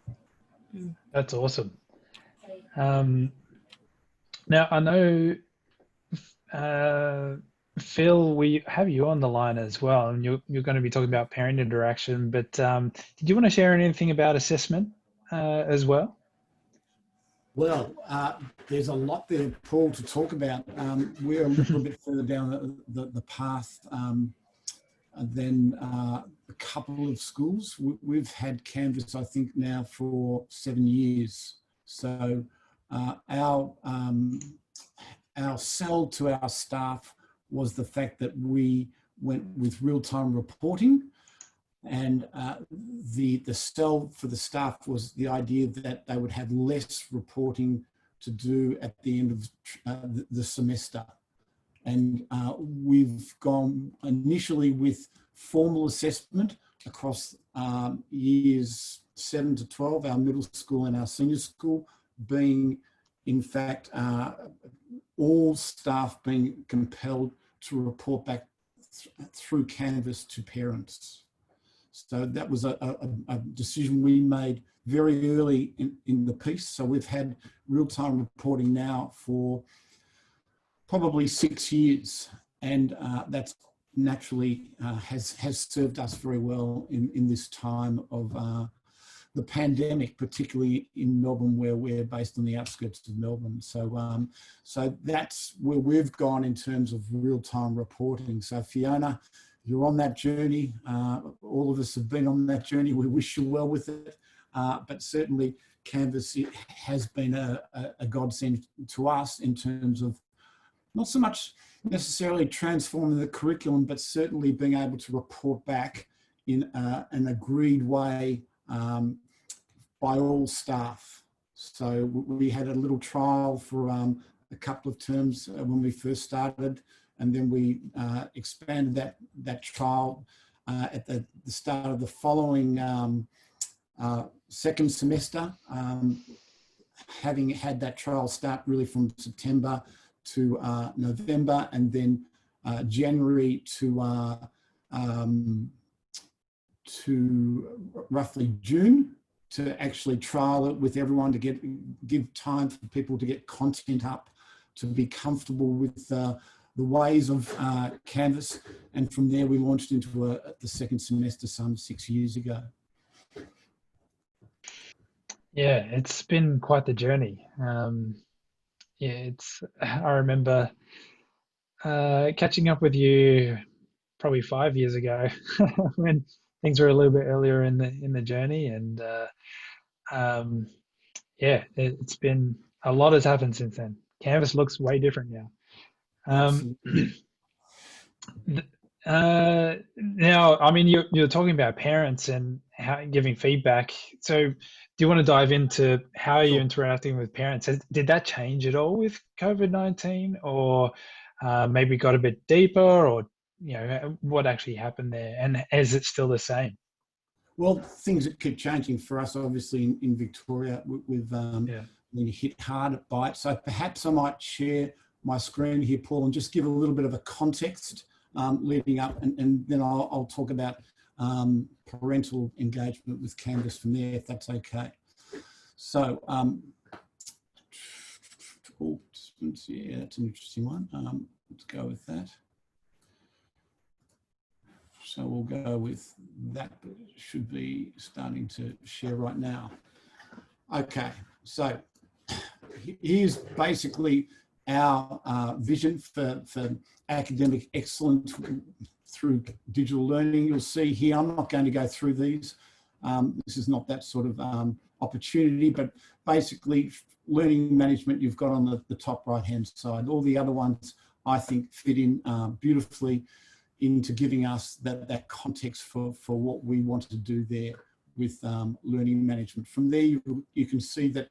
That's awesome. Now I know, Phil, we have you on the line as well, and you're going to be talking about parent interaction, but did you want to share anything about assessment as well? Well, there's a lot there, Paul, to talk about. We're a little bit further down the path than a couple of schools. We've had Canvas, I think, now for 7 years. So our sell to our staff was the fact that we went with real-time reporting, and the sell for the staff was the idea that they would have less reporting to do at the end of the semester. And we've gone initially with formal assessment across years 7 to 12, our middle school and our senior school, being in fact all staff being compelled to report back through Canvas to parents. So that was a decision we made very early in the piece. So we've had real-time reporting now for probably 6 years, and that's naturally has served us very well in this time of the pandemic, particularly in Melbourne, where we're based on the outskirts of Melbourne. So, so that's where we've gone in terms of real-time reporting. So Fiona, you're on that journey. All of us have been on that journey. We wish you well with it. but certainly Canvas has been a godsend to us in terms of not so much necessarily transforming the curriculum, but certainly being able to report back in an agreed way by all staff. So we had a little trial for a couple of terms when we first started, and then we expanded that trial at the start of the following second semester, having had that trial start really from September to November, and then January to roughly June, to actually trial it with everyone, to give time for people to get content up, to be comfortable with the ways of Canvas. And from there, we launched into the second semester some 6 years ago. Yeah, it's been quite the journey. Yeah, I remember catching up with you probably 5 years ago when things were a little bit earlier in the journey, and yeah, it's been a lot has happened since then. Canvas looks way different now. Now, I mean, you're talking about parents and how giving feedback. So, do you want to dive into how you're interacting with parents? Did that change at all with COVID-19, or maybe got a bit deeper, or what actually happened there, and is it still the same? Well, things that keep changing for us, obviously, in Victoria, we've been hit hard by it. So perhaps I might share my screen here, Paul, and just give a little bit of a context leading up, and then I'll talk about parental engagement with Canvas from there, if that's okay. So, yeah, that's an interesting one. Let's go with that. So we'll go with that, but it should be starting to share right now. Okay, so here's basically our vision for academic excellence through digital learning. You'll see here, I'm not going to go through these. This is not that sort of opportunity, but basically learning management you've got on the top right-hand side. All the other ones, I think, fit in beautifully into giving us that context for what we wanted to do there with learning management. From there, you can see that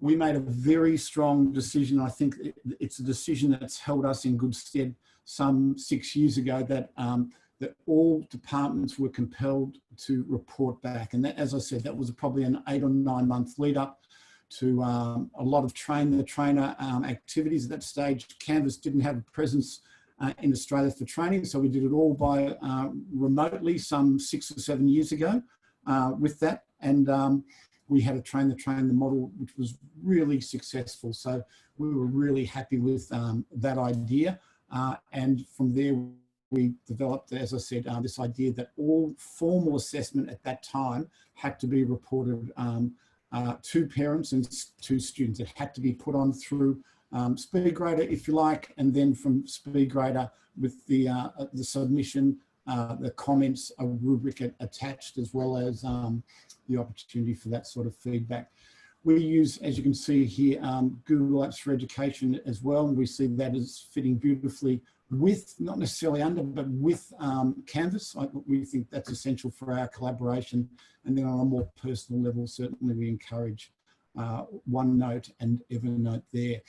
we made a very strong decision. I think it's a decision that's held us in good stead some 6 years ago, that that all departments were compelled to report back. And that, as I said, that was probably an 8 or 9 month lead up to a lot of trainer activities. At that stage, Canvas didn't have a presence in Australia for training, so we did it all by remotely some 6 or 7 years ago with that, and we had a train the model, which was really successful. So we were really happy with that idea, and from there we developed, as I said, this idea that all formal assessment at that time had to be reported to parents and to students. It had to be put on through SpeedGrader, if you like, and then from SpeedGrader with the submission, the comments, a rubric attached, as well as the opportunity for that sort of feedback. We use, as you can see here, Google Apps for Education as well, and we see that as fitting beautifully with, not necessarily under, but with Canvas. We think that's essential for our collaboration. And then on a more personal level, certainly we encourage OneNote and Evernote there.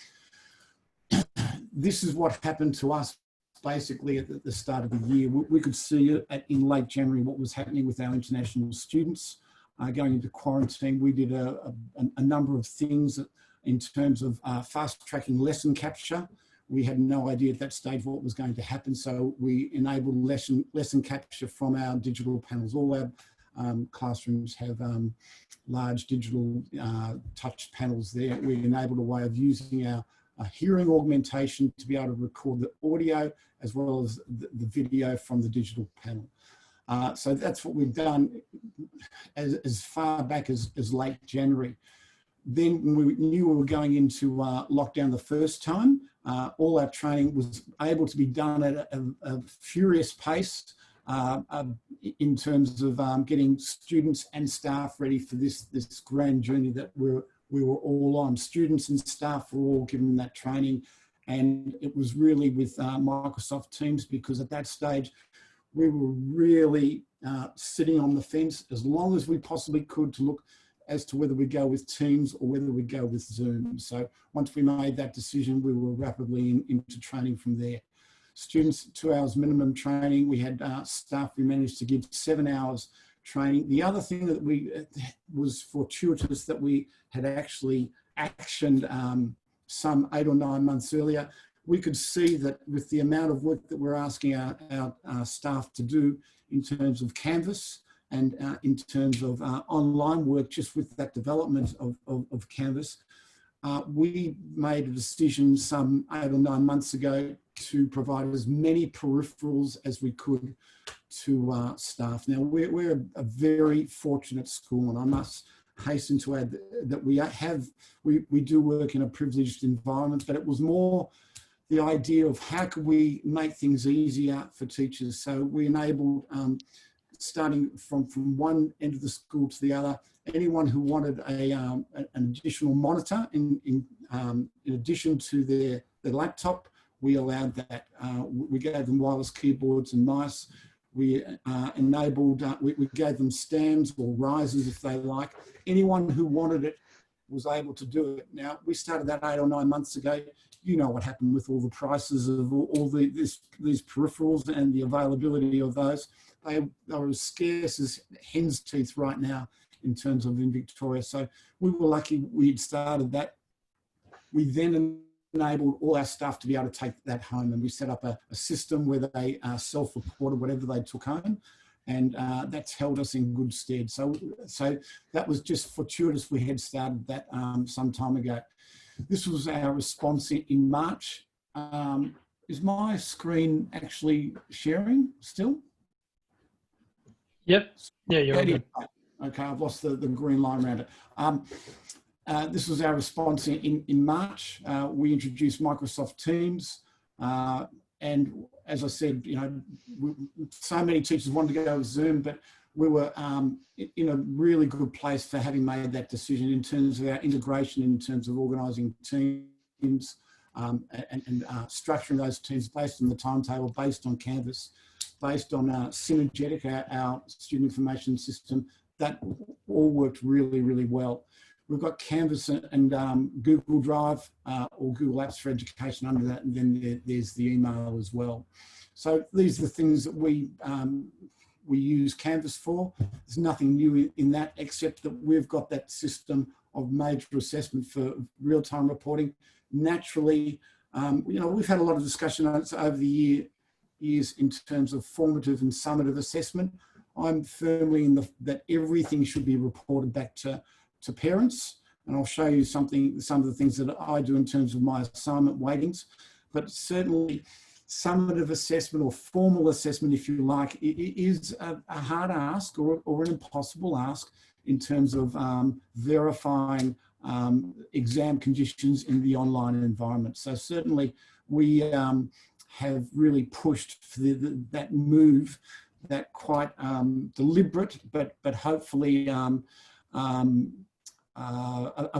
This is what happened to us basically at the start of the year. We could see in late January what was happening with our international students going into quarantine. We did a number of things in terms of fast-tracking lesson capture. We had no idea at that stage what was going to happen, so we enabled lesson capture from our digital panels. All our classrooms have large digital touch panels there. We enabled a way of using our hearing augmentation to be able to record the audio as well as the video from the digital panel. So that's what we've done as far back as late January. Then when we knew we were going into lockdown the first time, all our training was able to be done at a furious pace in terms of getting students and staff ready for this grand journey that we were all on. Students and staff were all given that training, and it was really with Microsoft Teams, because at that stage we were really sitting on the fence as long as we possibly could to look as to whether we go with Teams or whether we go with Zoom. So once we made that decision, we were rapidly into training from there. Students, 2 hours minimum training. We had staff, we managed to give 7 hours training. The other thing that was fortuitous that we had actually actioned some 8 or 9 months earlier. We could see that with the amount of work that we're asking our staff to do in terms of Canvas and in terms of online work, just with that development of Canvas, we made a decision some 8 or 9 months ago to provide as many peripherals as we could to staff. Now, we're a very fortunate school, and I must hasten to add that we do work in a privileged environment, but it was more the idea of how could we make things easier for teachers. So we enabled, starting from one end of the school to the other, anyone who wanted an additional monitor in addition to their laptop, we allowed that. We gave them wireless keyboards and mice. We enabled, we gave them stands or risers if they like. Anyone who wanted it was able to do it. Now, we started that 8 or 9 months ago. You know what happened with all the prices of all these peripherals and the availability of those. They are as scarce as hen's teeth right now in terms of in Victoria. So we were lucky we'd started that. We then enabled all our staff to be able to take that home, and we set up a system where they self-reported whatever they took home, and that's held us in good stead. So that was just fortuitous. We had started that some time ago. This was our response in March. Is my screen actually sharing still? Yep. Yeah, you're good. Okay, I've lost the green line around it. This was our response in March. We introduced Microsoft Teams, and as I said, you know, so many teachers wanted to go with Zoom, but we were in a really good place for having made that decision in terms of our integration, in terms of organising teams and structuring those teams based on the timetable, based on Canvas, based on Synergetic, our student information system. That all worked really, really well. We've got Canvas and Google Drive or Google Apps for Education under that, and then there's the email as well. So these are the things that we use Canvas for. There's nothing new in that, except that we've got that system of major assessment for real-time reporting. Naturally, you know, we've had a lot of discussion over the years in terms of formative and summative assessment. I'm firmly in that everything should be reported back to parents, and I'll show you some of the things that I do in terms of my assignment weightings. But certainly summative assessment or formal assessment, if you like, it is a hard ask or an impossible ask in terms of verifying exam conditions in the online environment. So certainly we have really pushed for that move, that quite deliberate, but hopefully a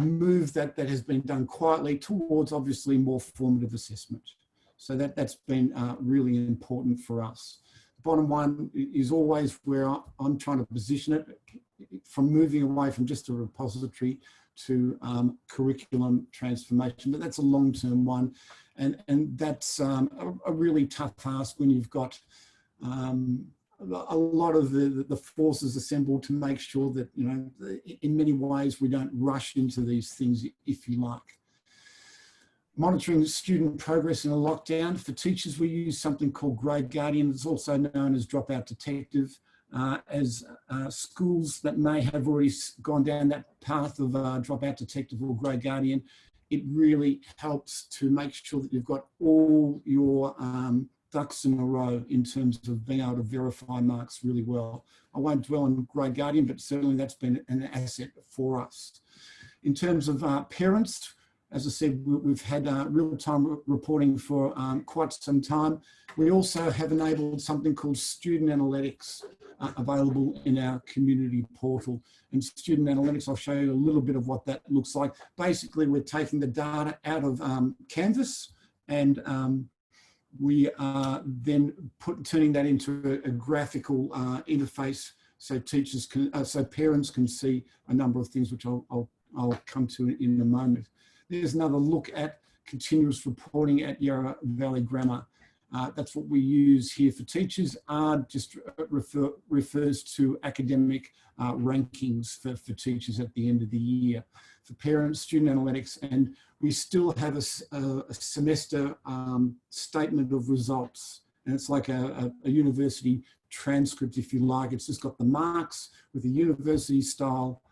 move that has been done quietly towards obviously more formative assessment. So that's been really important for us. Bottom one is always where I'm trying to position it, from moving away from just a repository to curriculum transformation, but that's a long-term one, and that's a really tough task when you've got a lot of the forces assembled to make sure that, you know, in many ways we don't rush into these things, if you like. Monitoring student progress in a lockdown. For teachers, we use something called Grade Guardian. It's also known as Dropout Detective. As schools that may have already gone down that path of Dropout Detective or Grade Guardian, it really helps to make sure that you've got all your ducks in a row in terms of being able to verify marks really well. I won't dwell on Grade Guardian, but certainly that's been an asset for us. In terms of parents, As I said, we've had real-time reporting for quite some time. We also have enabled something called Student Analytics available in our community portal. And Student Analytics, I'll show you a little bit of what that looks like. Basically, we're taking the data out of Canvas, and we are then turning that into a graphical interface so teachers can, so parents can see a number of things, which I'll come to in a moment. There's another look at continuous reporting at Yarra Valley Grammar. That's what we use here for teachers. R just refers to academic rankings for teachers at the end of the year. For parents, Student Analytics, and we still have a semester statement of results. And it's like a university transcript, if you like. It's just got the marks with a university style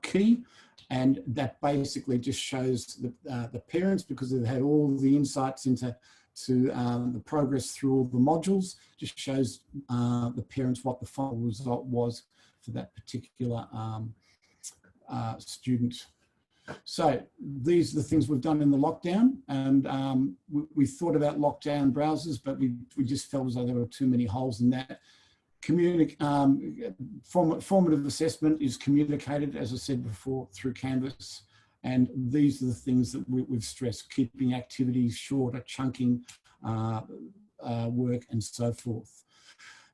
key, and that basically just shows the parents, because they've had all the insights into the progress through all the modules, just shows the parents what the final result was for that particular student. So these are the things we've done in the lockdown, and we thought about lockdown browsers, but we just felt as though there were too many holes in that. Formative assessment is communicated, as I said before, through Canvas, and these are the things that we've stressed: keeping activities shorter, chunking work, and so forth.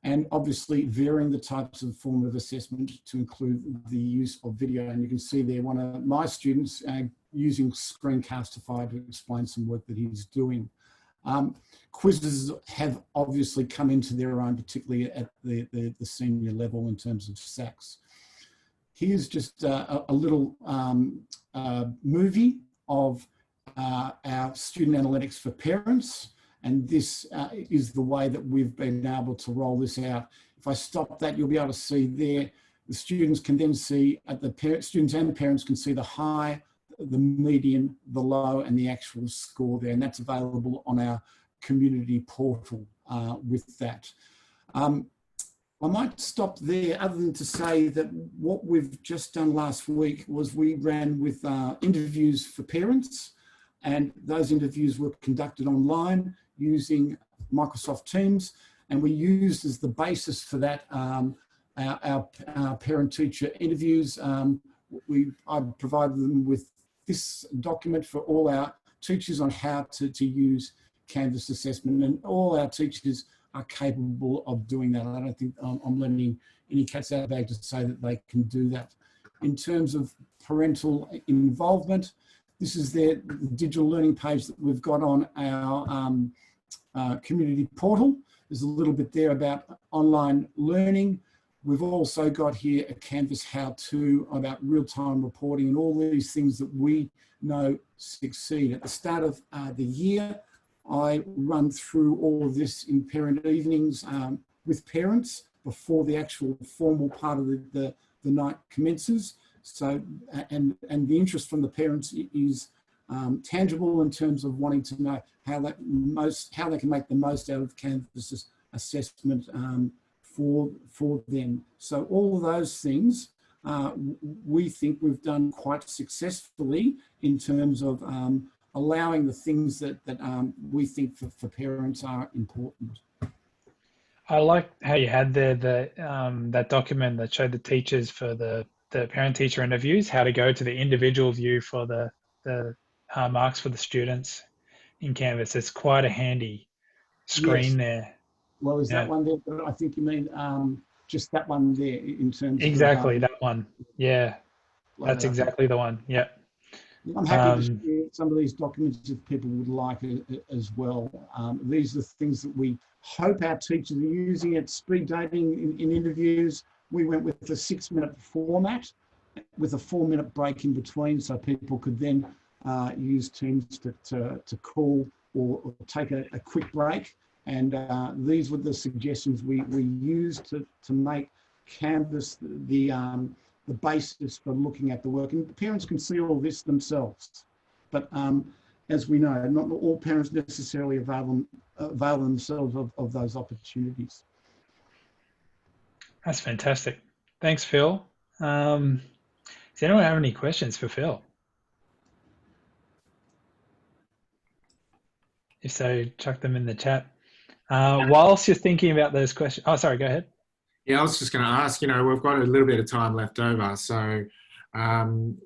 And obviously varying the types of formative assessment to include the use of video. And you can see there one of my students using Screencastify to explain some work that he's doing. Quizzes have obviously come into their own, particularly at the senior level in terms of SACs. Here's just a little movie of our student analytics for parents. And this is the way that we've been able to roll this out. If I stop that, you'll be able to see there, the students can then see, students and parents can see the high, the median, the low, and the actual score there. And that's available on our community portal with that. I might stop there, other than to say that what we've just done last week was we ran with interviews for parents, and those interviews were conducted online using Microsoft Teams, and we used as the basis for that our parent-teacher interviews. I provided them with this document for all our teachers on how to use Canvas assessment, and all our teachers are capable of doing that. I don't think I'm letting any cats out of the bag to say that they can do that. In terms of parental involvement, this is the digital learning page that we've got on our community portal. There's a little bit there about online learning. We've also got here a Canvas how-to about real-time reporting and all these things that we know succeed. At the start of the year, I run through all of this in parent evenings with parents before the actual formal part of the night commences. So, and the interest from the parents is tangible in terms of wanting to know how they can make the most out of Canvas assessment for them. So all of those things we think we've done quite successfully in terms of allowing the things that we think for parents are important. I like how you had there that document that showed the teachers for the parent-teacher interviews, how to go to the individual view for the marks for the students in Canvas. It's quite a handy screen there. Well, is that one there? But I think you mean just that one there in terms exactly of... that one. Yeah, that's exactly the one. Yeah. I'm happy to share some of these documents if people would like as well. These are things that we hope our teachers are using at speed dating in interviews. We went with a 6-minute format with a 4-minute break in between, so people could then use Teams to call or take a quick break. And these were the suggestions we used to make Canvas the basis for looking at the work. And parents can see all this themselves. But as we know, not all parents necessarily avail themselves of those opportunities. That's fantastic. Thanks, Phil. Does anyone have any questions for Phil? If so, chuck them in the chat. Whilst you're thinking about those questions, oh, sorry, go ahead. Yeah, I was just going to ask, we've got a little bit of time left over. So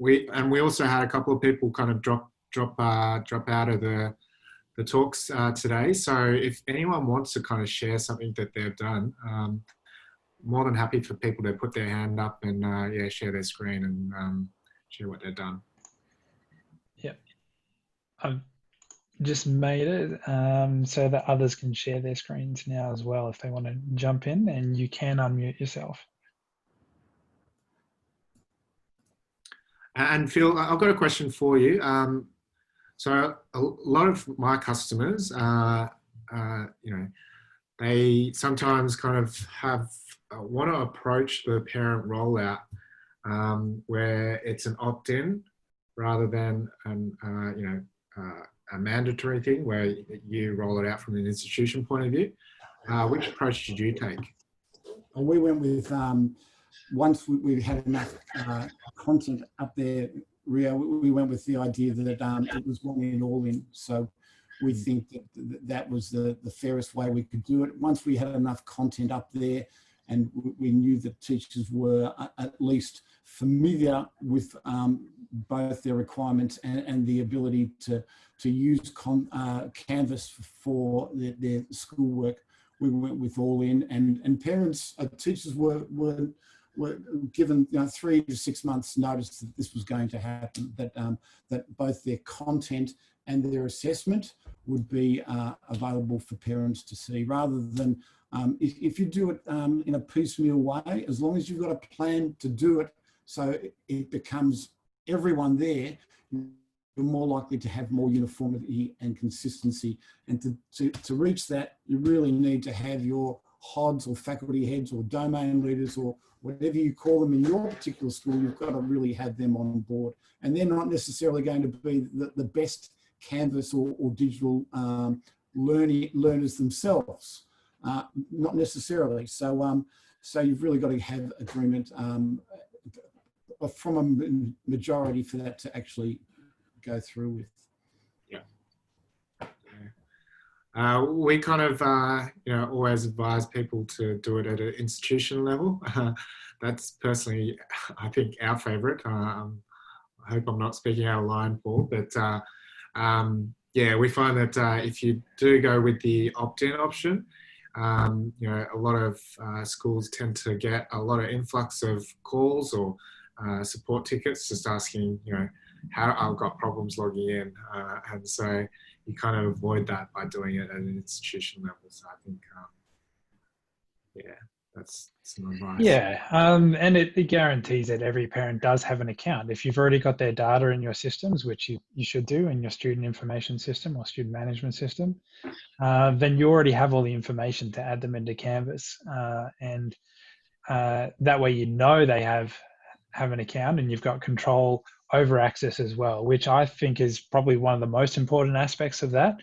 we also had a couple of people kind of drop out of the talks today. So if anyone wants to kind of share something that they've done, more than happy for people to put their hand up and share their screen and share what they've done. Yep. I've just made it so that others can share their screens now as well if they want to jump in, and you can unmute yourself. And Phil, I've got a question for you. So a lot of my customers, they sometimes kind of want to approach the parent rollout where it's an opt-in rather than a mandatory thing where you roll it out from an institution point of view. Which approach did you take? We went with, once we had enough content up there, Rio, we went with the idea that it was one in, all in. So we think that was the fairest way we could do it. Once we had enough content up there and we knew that teachers were at least familiar with both their requirements and the ability to use Canvas for their schoolwork, we went with all in, and parents, teachers were given 3 to 6 months notice that this was going to happen, that both their content and their assessment would be available for parents to see, rather than if you do it in a piecemeal way, as long as you've got a plan to do it so it becomes everyone there, you're more likely to have more uniformity and consistency. And to reach that, you really need to have your HODs or faculty heads or domain leaders or whatever you call them in your particular school. You've got to really have them on board. And they're not necessarily going to be the best Canvas or digital learners themselves, not necessarily. So you've really got to have agreement from a majority for that to actually go through with. We kind of, always advise people to do it at an institution level. That's personally, I think, our favourite. I hope I'm not speaking out of line, Paul, but we find that if you do go with the opt-in option, a lot of schools tend to get a lot of influx of calls or support tickets just asking, how I've got problems logging in, and so you kind of avoid that by doing it at an institution level. So I think, that's some advice. Yeah, and it guarantees that every parent does have an account. If you've already got their data in your systems, which you should do in your student information system or student management system, then you already have all the information to add them into Canvas. And that way they have an account, and you've got control over access as well, which I think is probably one of the most important aspects of that,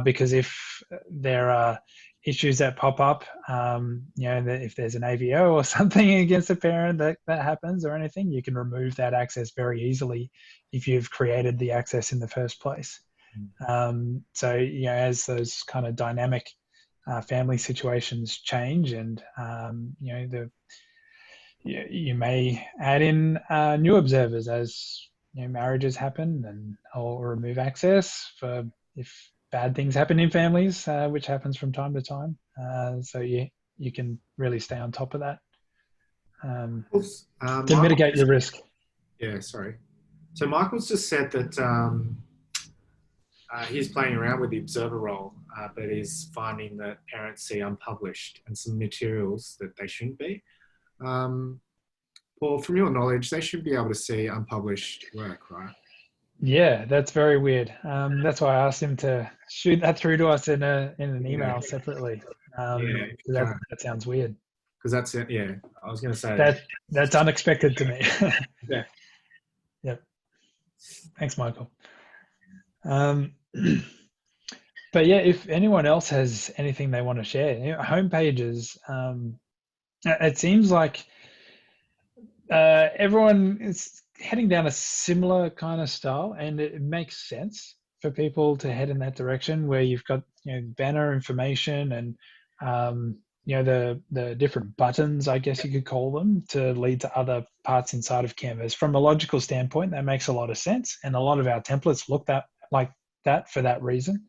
because if there are issues that pop up, if there's an AVO or something against a parent that happens or anything, you can remove that access very easily if you've created the access in the first place. So as those kind of dynamic family situations change, and you may add in new observers as marriages happen, or remove access for if bad things happen in families, which happens from time to time. So you can really stay on top of that to mitigate your risk. Yeah, sorry. So Michael's just said that he's playing around with the observer role, but he's finding that parents see unpublished and some materials that they shouldn't be. Paul, from your knowledge, they should be able to see unpublished work, right? Yeah, that's very weird. That's why I asked him to shoot that through to us in an email separately. That sounds weird. Because that's it. Yeah, I was going to say that's unexpected to me. Yeah. Yep. Thanks, Michael. But yeah, if anyone else has anything they want to share, homepages. It seems like everyone is heading down a similar kind of style, and it makes sense for people to head in that direction where you've got, you know, banner information and you know, the different buttons, I guess you could call them, to lead to other parts inside of Canvas. From a logical standpoint, that makes a lot of sense, and a lot of our templates look like that for that reason,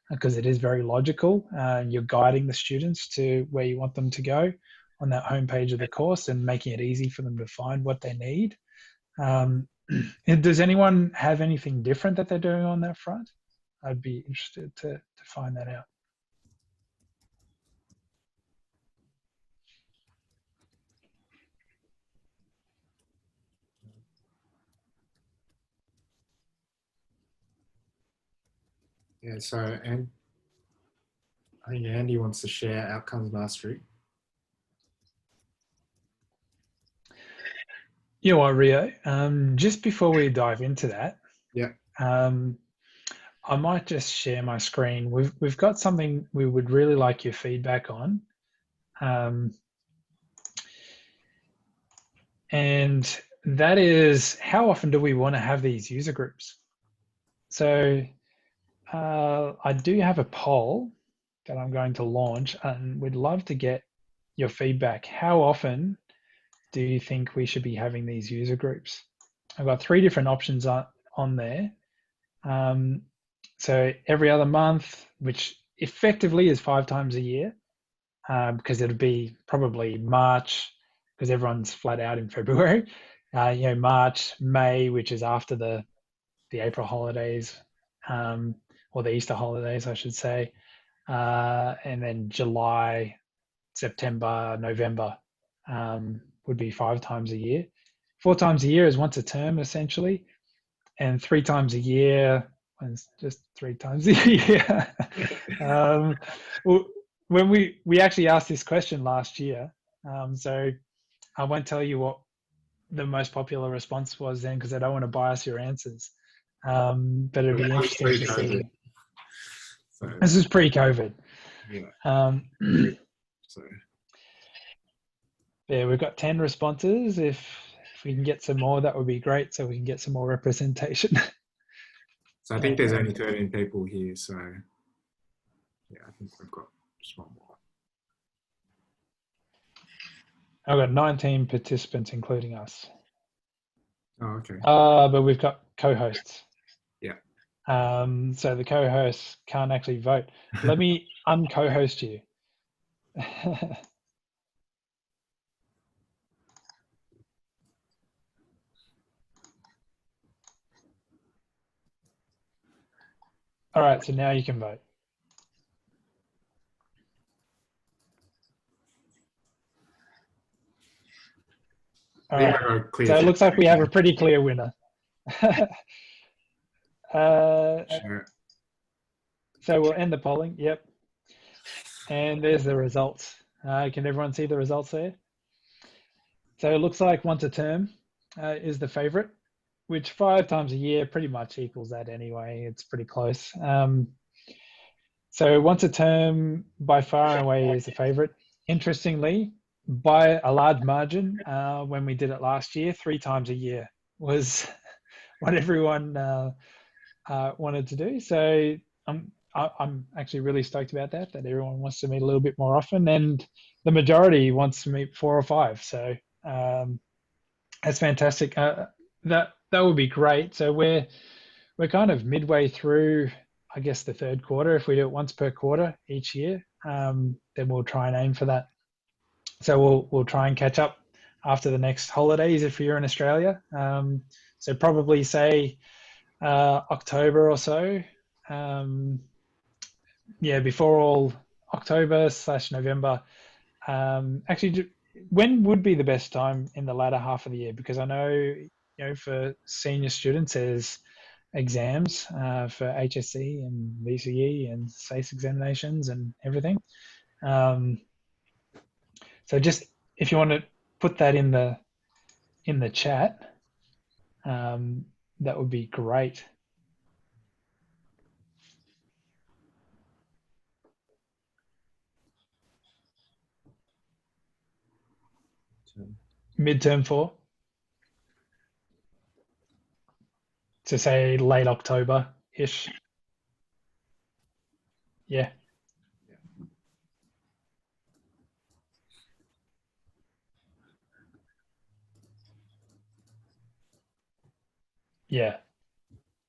because it is very logical. You're guiding the students to where you want them to go on that homepage of the course and making it easy for them to find what they need. Does anyone have anything different that they're doing on that front? I'd be interested to find that out. Yeah, so and I think Andy wants to share outcomes mastery. You know what, Rio? Just before we dive into that, Yeah. I might just share my screen. We've got something we would really like your feedback on, and that is, how often do we want to have these user groups? So I do have a poll that I'm going to launch, and we'd love to get your feedback. How often do you think we should be having these user groups? I've got 3 different options on there. So every other month, which effectively is 5 times a year, because it'll be probably March, because everyone's flat out in February. You know, March, May, which is after the April holidays, or the Easter holidays, I should say, and then July, September, November would be 5 times a year. 4 times a year is once a term, essentially, and 3 times a year is just 3 times a year. When we actually asked this question last year, so I won't tell you what the most popular response was then, because I don't want to bias your answers. But it'd be interesting to see. So, this is pre-COVID. Yeah. So Yeah, we've got 10 responses. If we can get some more, that would be great, so we can get some more representation. I think there's only 13 people here, so yeah, I think we've got just one more. I've got 19 participants, including us. Oh, okay. But we've got co-hosts. Yeah. So the co-hosts can't actually vote. Let me unco-host you. All right, so now you can vote. All right, so it looks like we have a pretty clear winner. Sure. So we'll end the polling. Yep. And there's the results. Can everyone see the results there? So it looks like once a term is the favorite, which 5 times a year pretty much equals that anyway. It's pretty close. So once a term by far and away is the favorite. Interestingly, by a large margin, when we did it last year, 3 times a year was what everyone wanted to do. So I'm actually really stoked about that everyone wants to meet a little bit more often, and the majority wants to meet 4 or 5. So that's fantastic. That would be great. So we're kind of midway through, I guess, the 3rd quarter. If we do it once per quarter each year, then we'll try and aim for that. So we'll try and catch up after the next holidays if you're in Australia. So probably say October or so. Yeah, before all October/November. Actually, when would be the best time in the latter half of the year? Because I know, for senior students, there's exams for HSC and VCE and SACE examinations and everything. So just if you want to put that in the chat, that would be great. Midterm 4. to say late October-ish. Yeah. Yeah.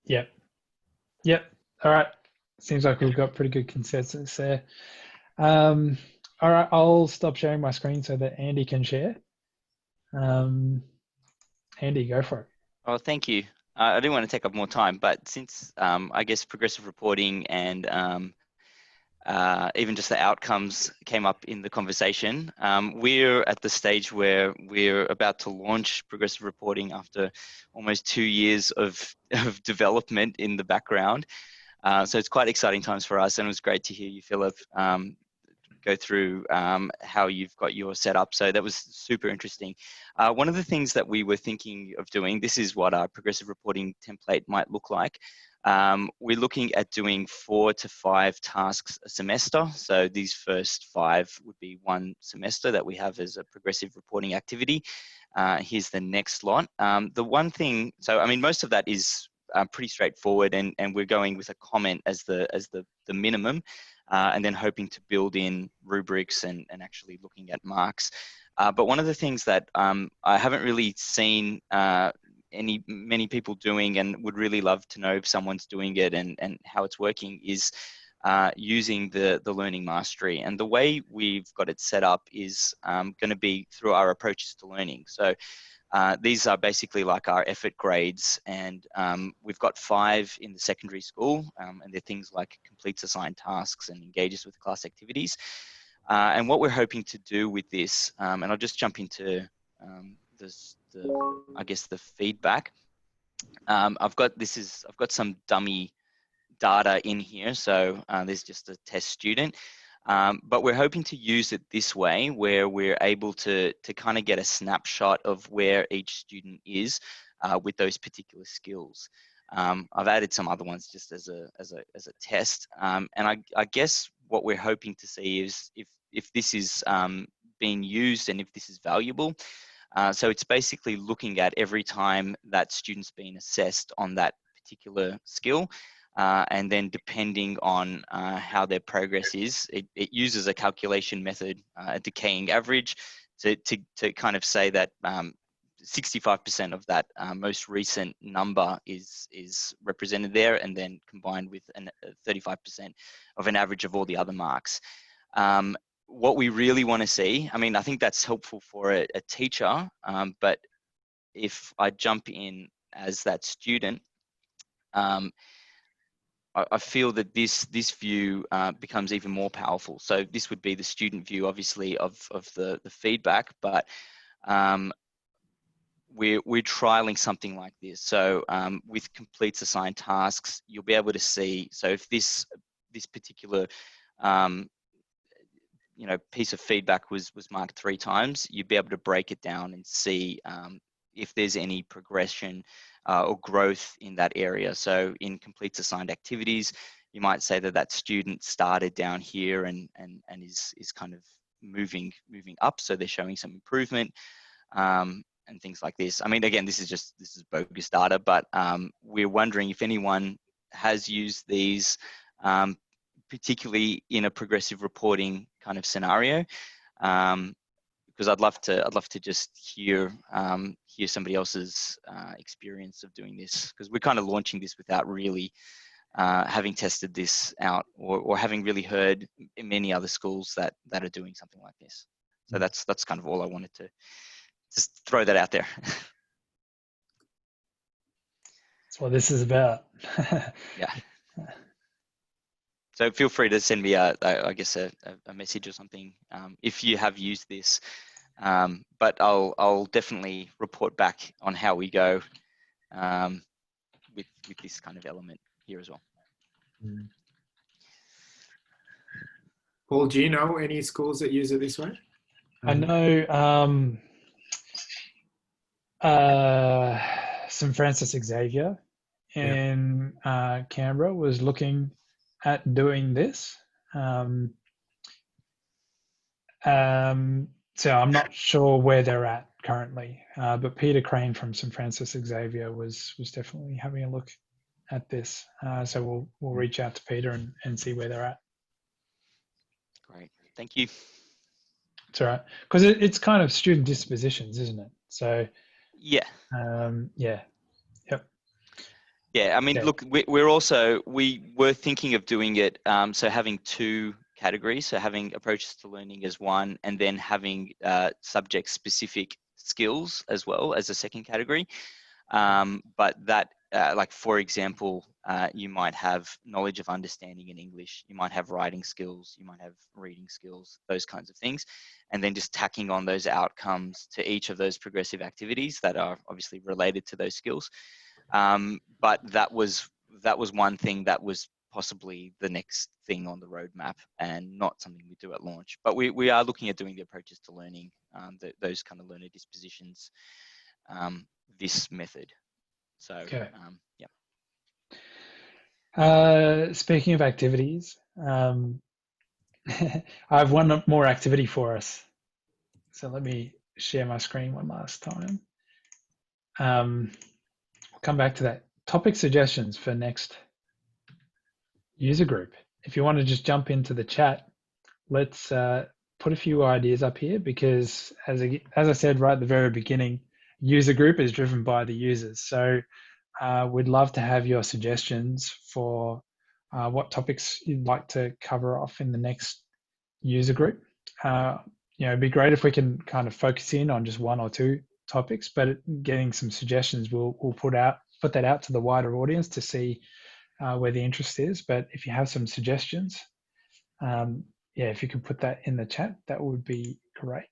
Yep. Yep. All right. Seems like we've got pretty good consensus there. All right, I'll stop sharing my screen so that Andy can share. Andy, go for it. Oh, thank you. I didn't want to take up more time, but since I guess progressive reporting and even just the outcomes came up in the conversation, we're at the stage where we're about to launch progressive reporting after almost 2 years of development in the background. So it's quite exciting times for us, and it was great to hear you, Philip, go through how you've got your setup. So that was super interesting. One of the things that we were thinking of doing, this is what our progressive reporting template might look like. We're looking at doing 4 to 5 tasks a semester. So these first 5 would be one semester that we have as a progressive reporting activity. Here's the next lot. The one thing, so I mean, most of that is pretty straightforward, and we're going with a comment as the minimum. And then hoping to build in rubrics and actually looking at marks. But one of the things that I haven't really seen many people doing, and would really love to know if someone's doing it and how it's working, is using the learning mastery. And the way we've got it set up is going to be through our approaches to learning. So these are basically like our effort grades, and we've got 5 in the secondary school, and they're things like completes assigned tasks and engages with class activities. And what we're hoping to do with this, and I'll just jump into I guess the feedback. I've got some dummy data in here, so there's just a test student. But we're hoping to use it this way, where we're able to kind of get a snapshot of where each student is with those particular skills. I've added some other ones just as a test, and I guess what we're hoping to see is if this is being used and if this is valuable. So it's basically looking at every time that student's been assessed on that particular skill. And then depending on how their progress is, it uses a calculation method, a decaying average, to kind of say that 65% of that most recent number is represented there, and then combined with 35% of an average of all the other marks. What we really want to see, I mean, I think that's helpful for a teacher, but if I jump in as that student, I feel that this view becomes even more powerful. So this would be the student view, obviously, of the feedback, but we're trialing something like this. So with completes assigned tasks, you'll be able to see. So if this particular piece of feedback was marked 3 times, you'd be able to break it down and see if there's any progression or growth in that area. So in completes assigned activities, you might say that student started down here and is kind of moving up. So they're showing some improvement and things like this. I mean, again, this is bogus data, but we're wondering if anyone has used these, particularly in a progressive reporting kind of scenario. Because I'd love to just hear somebody else's experience of doing this, because we're kind of launching this without really having tested this out or having really heard in many other schools that are doing something like this. So that's kind of all I wanted to just throw that out there. That's what this is about. Yeah. So feel free to send me I guess a message or something if you have used this. But I'll definitely report back on how we go with this kind of element here as well. Paul, do you know any schools that use it this way? I know St. Francis Xavier in Canberra was looking at doing this. So I'm not sure where they're at currently, but Peter Crane from St. Francis Xavier was definitely having a look at this. So we'll reach out to Peter and see where they're at. Great, thank you. It's all right, because it's kind of student dispositions, isn't it? So Yeah. Yeah. Yep. Yeah, I mean, Yeah. look, we were thinking of doing it, so having two categories, so having approaches to learning as one, and then having subject-specific skills as well as a second category. But that, like for example, you might have knowledge of understanding in English, you might have writing skills, you might have reading skills, those kinds of things, and then just tacking on those outcomes to each of those progressive activities that are obviously related to those skills. But that was one thing that was possibly the next thing on the roadmap, and not something we do at launch. But we are looking at doing the approaches to learning, those kind of learner dispositions, this method. So Okay. yeah. Speaking of activities, I have one more activity for us. So let me share my screen one last time. I'll come back to that. Topic suggestions for next user group. If you want to just jump into the chat, let's put a few ideas up here, because as I said right at the very beginning, user group is driven by the users. So we'd love to have your suggestions for what topics you'd like to cover off in the next user group. It'd be great if we can kind of focus in on just one or two topics, but getting some suggestions, we'll put that out to the wider audience to see where the interest is. But if you have some suggestions, if you could put that in the chat, that would be great.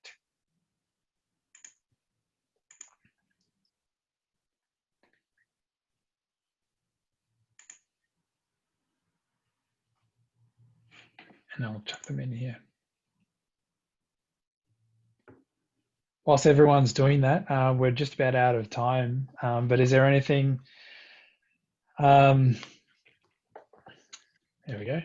And I'll chuck them in here. Whilst everyone's doing that, we're just about out of time. But is there anything? There we go.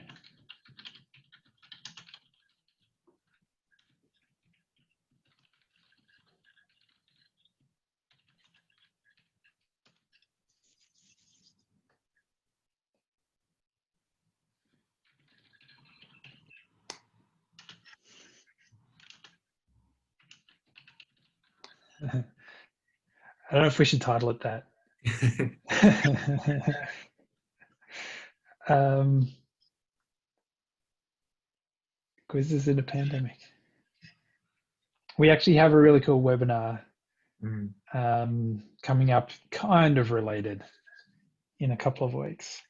I don't know if we should title it that. Quizzes in a pandemic. We actually have a really cool webinar coming up, kind of related, in a couple of weeks.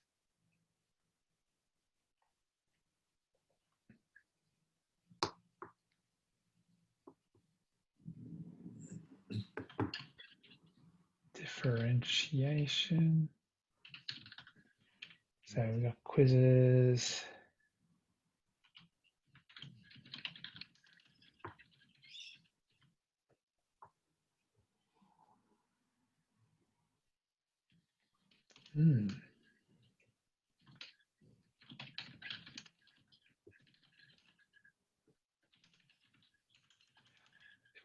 Differentiation. So we've got quizzes.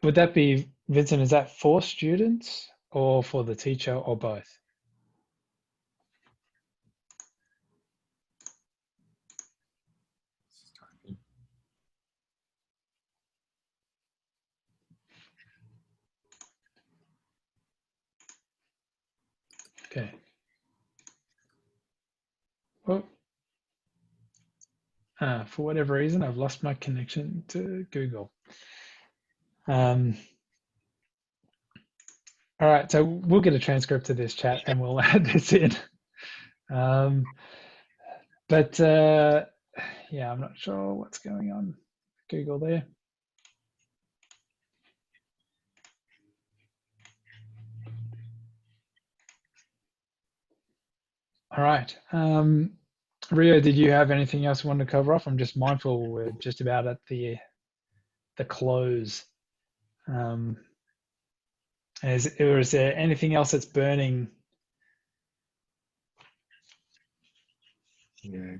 Would that be, Vincent, is that for students or for the teacher or both? Okay. Well, for whatever reason, I've lost my connection to Google. All right, so we'll get a transcript of this chat and we'll add this in. Yeah, I'm not sure what's going on with Google there. All right. Rio, did you have anything else you wanted to cover off? I'm just mindful we're just about at the close. Is there anything else that's burning? Yeah.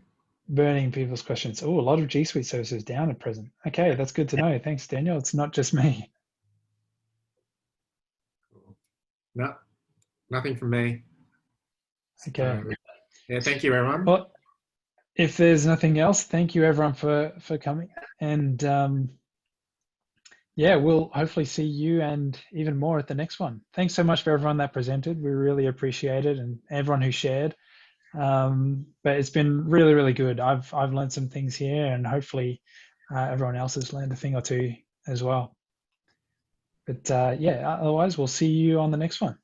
Burning people's questions. Oh, a lot of G Suite services down at present. Okay, that's good to know. Thanks, Daniel. It's not just me. No, nothing from me. Okay. Yeah, thank you, everyone. Well, if there's nothing else, thank you everyone for coming. And yeah, we'll hopefully see you and even more at the next one. Thanks so much for everyone that presented. We really appreciate it, and everyone who shared. But it's been really, really good. I've learned some things here, and hopefully everyone else has learned a thing or two as well. But yeah, otherwise we'll see you on the next one.